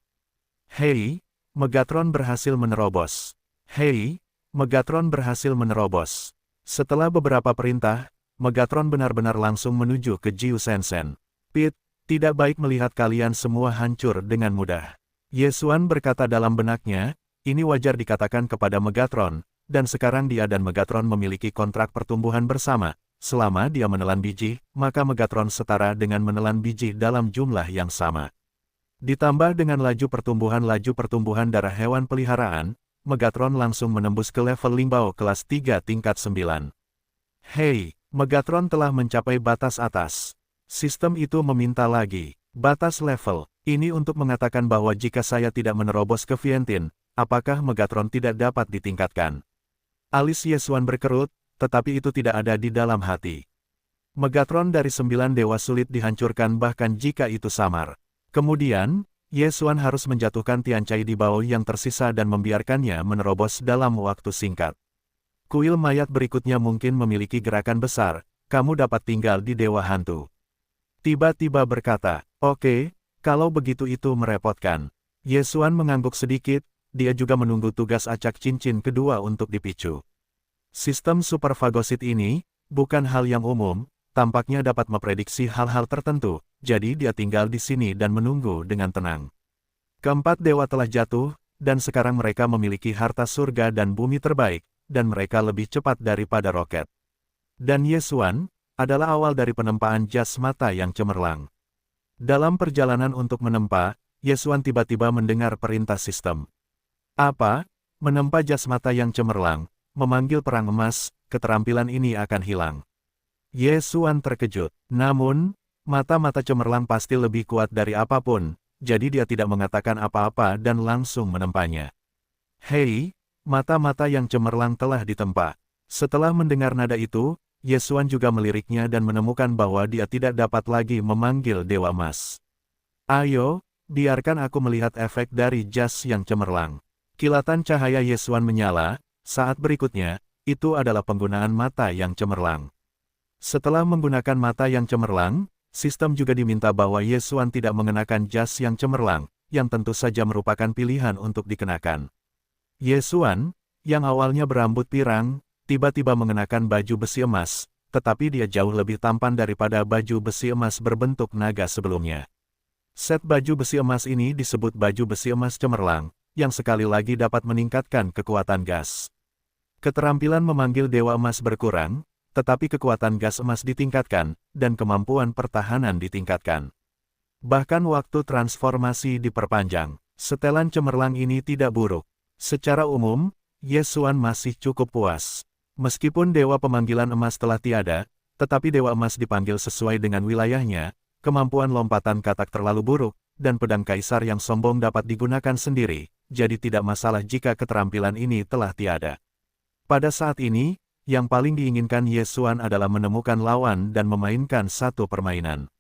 Hei, Megatron berhasil menerobos. Hei, Megatron berhasil menerobos. Setelah beberapa perintah, Megatron benar-benar langsung menuju ke Jiu Sensen. Pit, tidak baik melihat kalian semua hancur dengan mudah. Yesuan berkata dalam benaknya, ini wajar dikatakan kepada Megatron, dan sekarang dia dan Megatron memiliki kontrak pertumbuhan bersama. Selama dia menelan biji, maka Megatron setara dengan menelan biji dalam jumlah yang sama. Ditambah dengan laju pertumbuhan darah hewan peliharaan, Megatron langsung menembus ke level Limbao kelas 3 tingkat 9. Hei, Megatron telah mencapai batas atas. Sistem itu meminta lagi. Batas level. Ini untuk mengatakan bahwa jika saya tidak menerobos ke Vientin, apakah Megatron tidak dapat ditingkatkan? Alis Yesuan berkerut, tetapi itu tidak ada di dalam hati. Megatron dari 9 dewa sulit dihancurkan bahkan jika itu samar. Kemudian, Yesuan harus menjatuhkan Tianchai di bawah yang tersisa dan membiarkannya menerobos dalam waktu singkat. Kuil mayat berikutnya mungkin memiliki gerakan besar, kamu dapat tinggal di Dewa Hantu. Tiba-tiba berkata, oke, kalau begitu itu merepotkan. Yesuan mengangguk sedikit, dia juga menunggu tugas acak cincin kedua untuk dipicu. Sistem super fagosit ini, bukan hal yang umum, tampaknya dapat memprediksi hal-hal tertentu, jadi dia tinggal di sini dan menunggu dengan tenang. Keempat dewa telah jatuh, dan sekarang mereka memiliki harta surga dan bumi terbaik, dan mereka lebih cepat daripada roket. Dan Yesuan adalah awal dari penempaan jas mata yang cemerlang. Dalam perjalanan untuk menempa, Yesuan tiba-tiba mendengar perintah sistem. Apa? Menempa jas mata yang cemerlang, memanggil perang emas, keterampilan ini akan hilang. Yesuan terkejut. Namun, mata-mata cemerlang pasti lebih kuat dari apapun, jadi dia tidak mengatakan apa-apa dan langsung menempanya. Hei, mata-mata yang cemerlang telah ditempa. Setelah mendengar nada itu, Yesuan juga meliriknya dan menemukan bahwa dia tidak dapat lagi memanggil Dewa Emas. Ayo, biarkan aku melihat efek dari jas yang cemerlang. Kilatan cahaya Yesuan menyala, saat berikutnya, itu adalah penggunaan mata yang cemerlang. Setelah menggunakan mata yang cemerlang, sistem juga diminta bahwa Yesuan tidak mengenakan jas yang cemerlang, yang tentu saja merupakan pilihan untuk dikenakan. Yesuan, yang awalnya berambut pirang, tiba-tiba mengenakan baju besi emas, tetapi dia jauh lebih tampan daripada baju besi emas berbentuk naga sebelumnya. Set baju besi emas ini disebut baju besi emas cemerlang, yang sekali lagi dapat meningkatkan kekuatan gas. Keterampilan memanggil Dewa Emas berkurang, tetapi kekuatan gas emas ditingkatkan, dan kemampuan pertahanan ditingkatkan. Bahkan waktu transformasi diperpanjang. Setelan cemerlang ini tidak buruk. Secara umum, Yesuan masih cukup puas. Meskipun Dewa Pemanggilan Emas telah tiada, tetapi Dewa Emas dipanggil sesuai dengan wilayahnya, kemampuan lompatan katak terlalu buruk, dan pedang kaisar yang sombong dapat digunakan sendiri, jadi tidak masalah jika keterampilan ini telah tiada. Pada saat ini, yang paling diinginkan Yesuan adalah menemukan lawan dan memainkan satu permainan.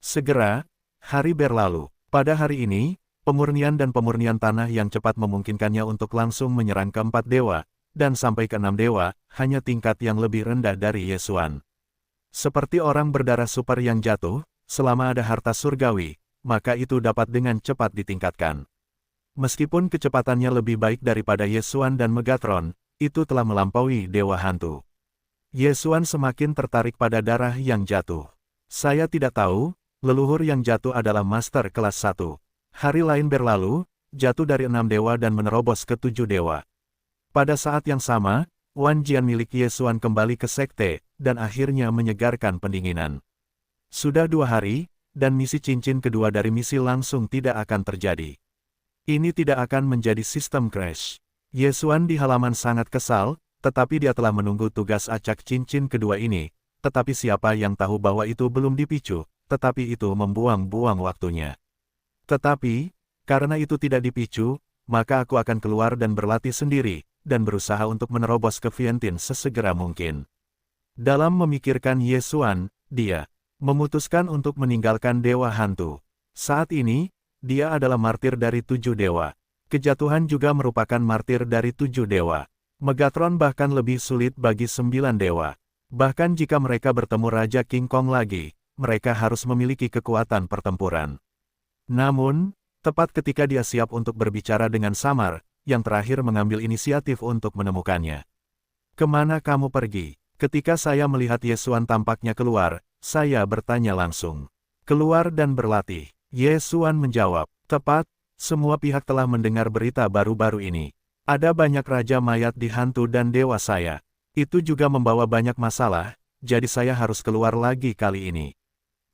Segera, hari berlalu. Pada hari ini, pemurnian dan pemurnian tanah yang cepat memungkinkannya untuk langsung menyerang keempat dewa, dan sampai ke 6 dewa, hanya tingkat yang lebih rendah dari Yesuan. Seperti orang berdarah super yang jatuh, selama ada harta surgawi, maka itu dapat dengan cepat ditingkatkan. Meskipun kecepatannya lebih baik daripada Yesuan dan Megatron, itu telah melampaui Dewa Hantu. Yesuan semakin tertarik pada darah yang jatuh. Saya tidak tahu, leluhur yang jatuh adalah Master kelas 1. Hari lain berlalu, jatuh dari 6 dewa dan menerobos ke 7 dewa. Pada saat yang sama, Wan Jian milik Yesuan kembali ke sekte, dan akhirnya menyegarkan pendinginan. Sudah 2 hari, dan misi cincin kedua dari misi langsung tidak akan terjadi. Ini tidak akan menjadi sistem crash. Yesuan di halaman sangat kesal, tetapi dia telah menunggu tugas acak cincin kedua ini, tetapi siapa yang tahu bahwa itu belum dipicu, tetapi itu membuang-buang waktunya. Tetapi, karena itu tidak dipicu, maka aku akan keluar dan berlatih sendiri, dan berusaha untuk menerobos ke Vientin sesegera mungkin. Dalam memikirkan Yesuan, dia memutuskan untuk meninggalkan Dewa Hantu. Saat ini, dia adalah martir dari 7 dewa. Kejatuhan juga merupakan martir dari 7 dewa. Megatron bahkan lebih sulit bagi 9 dewa. Bahkan jika mereka bertemu Raja King Kong lagi, mereka harus memiliki kekuatan pertempuran. Namun, tepat ketika dia siap untuk berbicara dengan samar, yang terakhir mengambil inisiatif untuk menemukannya. Kemana kamu pergi? Ketika saya melihat Yesuan tampaknya keluar, saya bertanya langsung. Keluar dan berlatih. Yesuan menjawab, tepat, semua pihak telah mendengar berita baru-baru ini. Ada banyak raja mayat di hantu dan dewa saya. Itu juga membawa banyak masalah, jadi saya harus keluar lagi kali ini.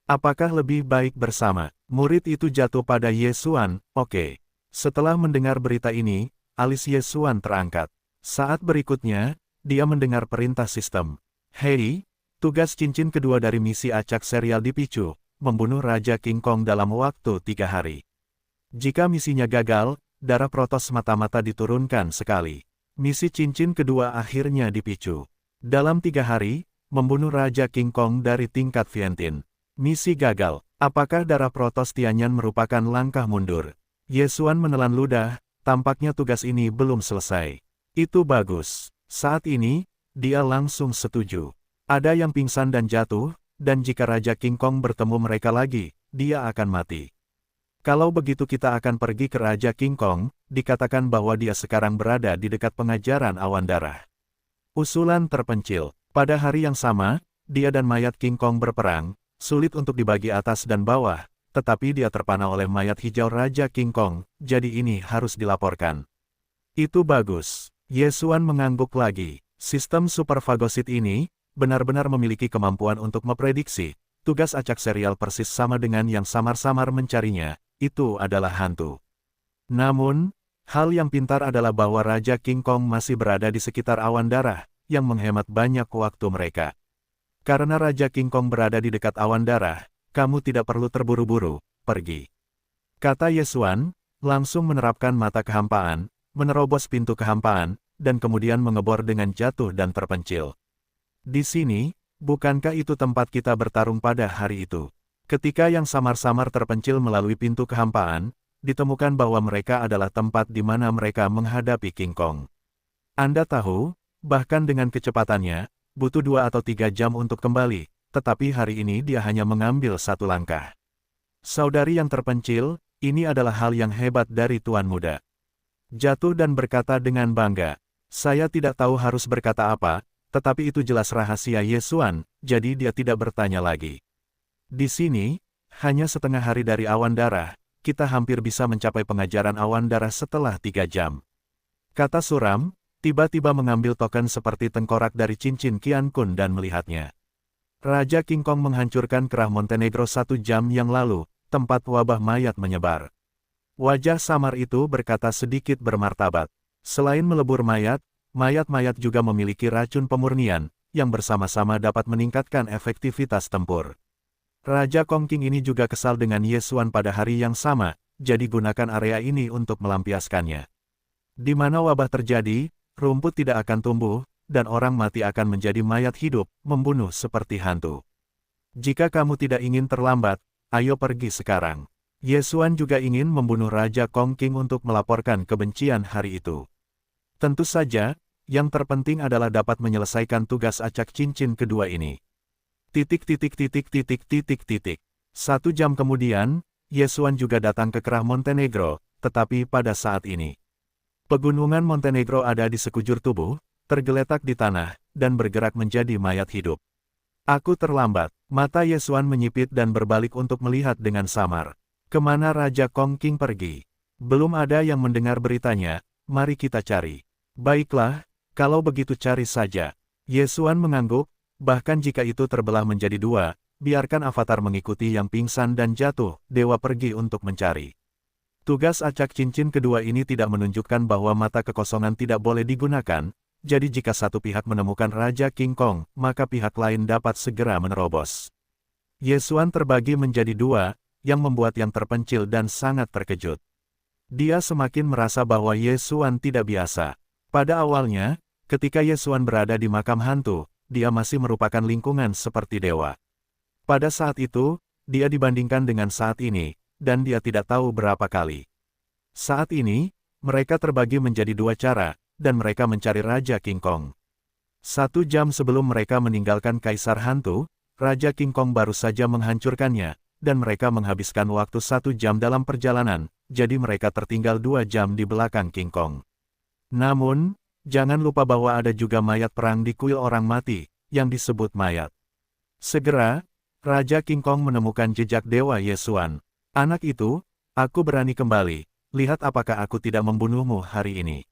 Apakah lebih baik bersama? Murid itu jatuh pada Yesuan, oke. Setelah mendengar berita ini, alis Yesuan terangkat. Saat berikutnya, dia mendengar perintah sistem. Hei, tugas cincin kedua dari misi acak serial dipicu, membunuh Raja King Kong dalam waktu 3 hari. Jika misinya gagal, darah Protoss mata-mata diturunkan sekali. Misi cincin kedua akhirnya dipicu. Dalam 3 hari, membunuh Raja King Kong dari tingkat Vientin. Misi gagal. Apakah darah Protoss Tianyan merupakan langkah mundur? Ye Xuan menelan ludah, tampaknya tugas ini belum selesai. Itu bagus. Saat ini, dia langsung setuju. Ada yang pingsan dan jatuh, dan jika Raja King Kong bertemu mereka lagi, dia akan mati. Kalau begitu kita akan pergi ke Raja King Kong, dikatakan bahwa dia sekarang berada di dekat pengajaran awan darah. Usulan terpencil. Pada hari yang sama, dia dan mayat King Kong berperang, sulit untuk dibagi atas dan bawah, tetapi dia terpana oleh mayat hijau Raja King Kong, jadi ini harus dilaporkan. Itu bagus. Ye Xuan mengangguk lagi. Sistem superfagosit ini, benar-benar memiliki kemampuan untuk memprediksi. Tugas acak serial persis sama dengan yang samar-samar mencarinya, itu adalah hantu. Namun, hal yang pintar adalah bahwa Raja King Kong masih berada di sekitar awan darah, yang menghemat banyak waktu mereka. Karena Raja King Kong berada di dekat awan darah, kamu tidak perlu terburu-buru, pergi. Kata Ye Xuan, langsung menerapkan mata kehampaan, menerobos pintu kehampaan, dan kemudian mengebor dengan jatuh dan terpencil. Di sini, bukankah itu tempat kita bertarung pada hari itu? Ketika yang samar-samar terpencil melalui pintu kehampaan, ditemukan bahwa mereka adalah tempat di mana mereka menghadapi King Kong. Anda tahu, bahkan dengan kecepatannya, butuh 2 atau 3 jam untuk kembali, tetapi hari ini dia hanya mengambil 1 langkah. Saudari yang terpencil, ini adalah hal yang hebat dari Tuan Muda. Jatuh dan berkata dengan bangga, saya tidak tahu harus berkata apa, tetapi itu jelas rahasia Ye Xuan, jadi dia tidak bertanya lagi. Di sini, hanya setengah hari dari awan darah, kita hampir bisa mencapai pengajaran awan darah setelah 3 jam. Kata suram, tiba-tiba mengambil token seperti tengkorak dari cincin Qian Kun dan melihatnya. Raja King Kong menghancurkan kerah Montenegro 1 jam yang lalu, tempat wabah mayat menyebar. Wajah samar itu berkata sedikit bermartabat. Selain melebur mayat, mayat-mayat juga memiliki racun pemurnian, yang bersama-sama dapat meningkatkan efektivitas tempur. Raja Kong King ini juga kesal dengan Ye Xuan pada hari yang sama, jadi gunakan area ini untuk melampiaskannya. Di mana wabah terjadi, rumput tidak akan tumbuh, dan orang mati akan menjadi mayat hidup, membunuh seperti hantu. Jika kamu tidak ingin terlambat, ayo pergi sekarang. Ye Xuan juga ingin membunuh Raja Kong King untuk melaporkan kebencian hari itu. Tentu saja, yang terpenting adalah dapat menyelesaikan tugas acak cincin kedua ini. 1 jam kemudian, Ye Xuan juga datang ke kerah Montenegro, tetapi pada saat ini, pegunungan Montenegro ada di sekujur tubuh, tergeletak di tanah, dan bergerak menjadi mayat hidup. Aku terlambat. Mata Ye Xuan menyipit dan berbalik untuk melihat dengan samar. Kemana Raja Kong King pergi? Belum ada yang mendengar beritanya, mari kita cari. Baiklah, kalau begitu cari saja. Ye Xuan mengangguk, bahkan jika itu terbelah menjadi 2, biarkan avatar mengikuti yang pingsan dan jatuh, dewa pergi untuk mencari. Tugas acak cincin kedua ini tidak menunjukkan bahwa mata kekosongan tidak boleh digunakan, jadi jika satu pihak menemukan Raja King Kong, maka pihak lain dapat segera menerobos. Ye Xuan terbagi menjadi 2, yang membuat yang terpencil dan sangat terkejut. Dia semakin merasa bahwa Ye Xuan tidak biasa. Pada awalnya, ketika Ye Xuan berada di makam hantu, dia masih merupakan lingkungan seperti dewa. Pada saat itu, dia dibandingkan dengan saat ini, dan dia tidak tahu berapa kali. Saat ini, mereka terbagi menjadi 2 cara, dan mereka mencari Raja King Kong. 1 jam sebelum mereka meninggalkan Kaisar Hantu, Raja King Kong baru saja menghancurkannya, dan mereka menghabiskan waktu 1 jam dalam perjalanan, jadi mereka tertinggal 2 jam di belakang King Kong. Namun, jangan lupa bahwa ada juga mayat perang di kuil orang mati, yang disebut mayat. Segera, Raja King Kong menemukan jejak Dewa Ye Xuan. Anak itu, aku berani kembali, lihat apakah aku tidak membunuhmu hari ini.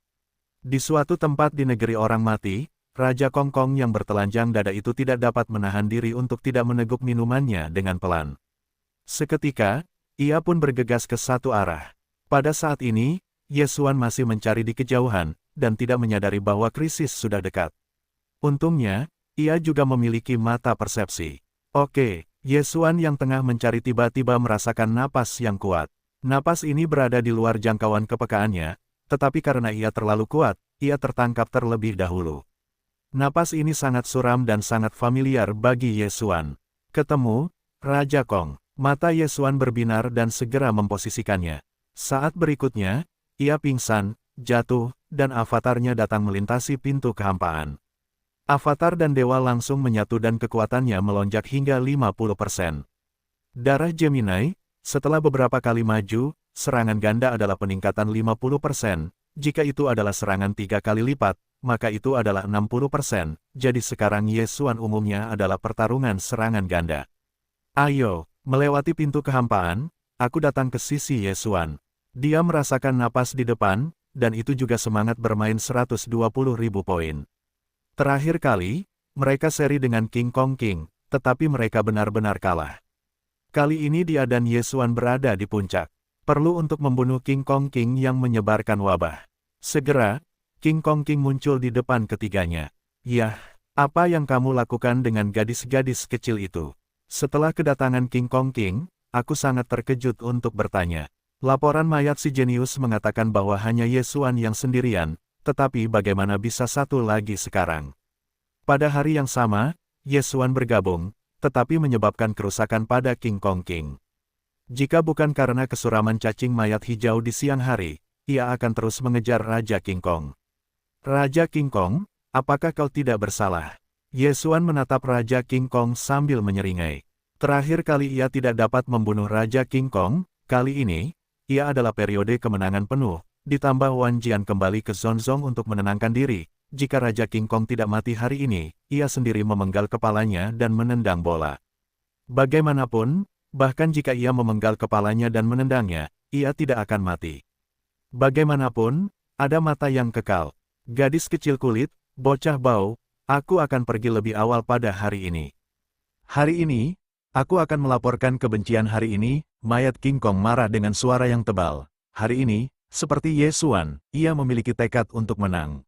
Di suatu tempat di negeri orang mati, Raja Kong Kong yang bertelanjang dada itu tidak dapat menahan diri untuk tidak meneguk minumannya dengan pelan. Seketika, ia pun bergegas ke satu arah. Pada saat ini, Ye Xuan masih mencari di kejauhan, dan tidak menyadari bahwa krisis sudah dekat. Untungnya, ia juga memiliki mata persepsi. Oke, Ye Xuan yang tengah mencari tiba-tiba merasakan napas yang kuat. Napas ini berada di luar jangkauan kepekaannya, tetapi karena ia terlalu kuat, ia tertangkap terlebih dahulu. Napas ini sangat suram dan sangat familiar bagi Ye Xuan. Ketemu, Raja Kong. Mata Ye Xuan berbinar dan segera memposisikannya. Saat berikutnya, ia pingsan, jatuh, dan avatarnya datang melintasi pintu kehampaan. Avatar dan dewa langsung menyatu dan kekuatannya melonjak hingga 50%. Darah Gemini, setelah beberapa kali maju, serangan ganda adalah peningkatan 50%, jika itu adalah serangan 3 kali lipat, maka itu adalah 60%, jadi sekarang Ye Xuan umumnya adalah pertarungan serangan ganda. Ayo, melewati pintu kehampaan, aku datang ke sisi Ye Xuan. Dia merasakan napas di depan, dan itu juga semangat bermain 120.000 poin. Terakhir kali, mereka seri dengan King Kong King, tetapi mereka benar-benar kalah. Kali ini dia dan Ye Xuan berada di puncak. Perlu untuk membunuh King Kong King yang menyebarkan wabah. Segera, King Kong King muncul di depan ketiganya. Yah, apa yang kamu lakukan dengan gadis-gadis kecil itu? Setelah kedatangan King Kong King, aku sangat terkejut untuk bertanya. Laporan mayat si jenius mengatakan bahwa hanya Ye Xuan yang sendirian, tetapi bagaimana bisa satu lagi sekarang? Pada hari yang sama, Ye Xuan bergabung, tetapi menyebabkan kerusakan pada King Kong King. Jika bukan karena kesuraman cacing mayat hijau di siang hari, ia akan terus mengejar Raja King Kong. Raja King Kong, apakah kau tidak bersalah? Ye Xuan menatap Raja King Kong sambil menyeringai. Terakhir kali ia tidak dapat membunuh Raja King Kong, kali ini, ia adalah periode kemenangan penuh, ditambah Wan Jian kembali ke Zonzong untuk menenangkan diri. Jika Raja King Kong tidak mati hari ini, ia sendiri memenggal kepalanya dan menendang bola. Bagaimanapun, bahkan jika ia memenggal kepalanya dan menendangnya, ia tidak akan mati. Bagaimanapun, ada mata yang kekal. Gadis kecil kulit, bocah bau, aku akan pergi lebih awal pada hari ini. Hari ini, aku akan melaporkan kebencian hari ini, mayat King Kong marah dengan suara yang tebal. Hari ini, seperti Ye Xuan, ia memiliki tekad untuk menang.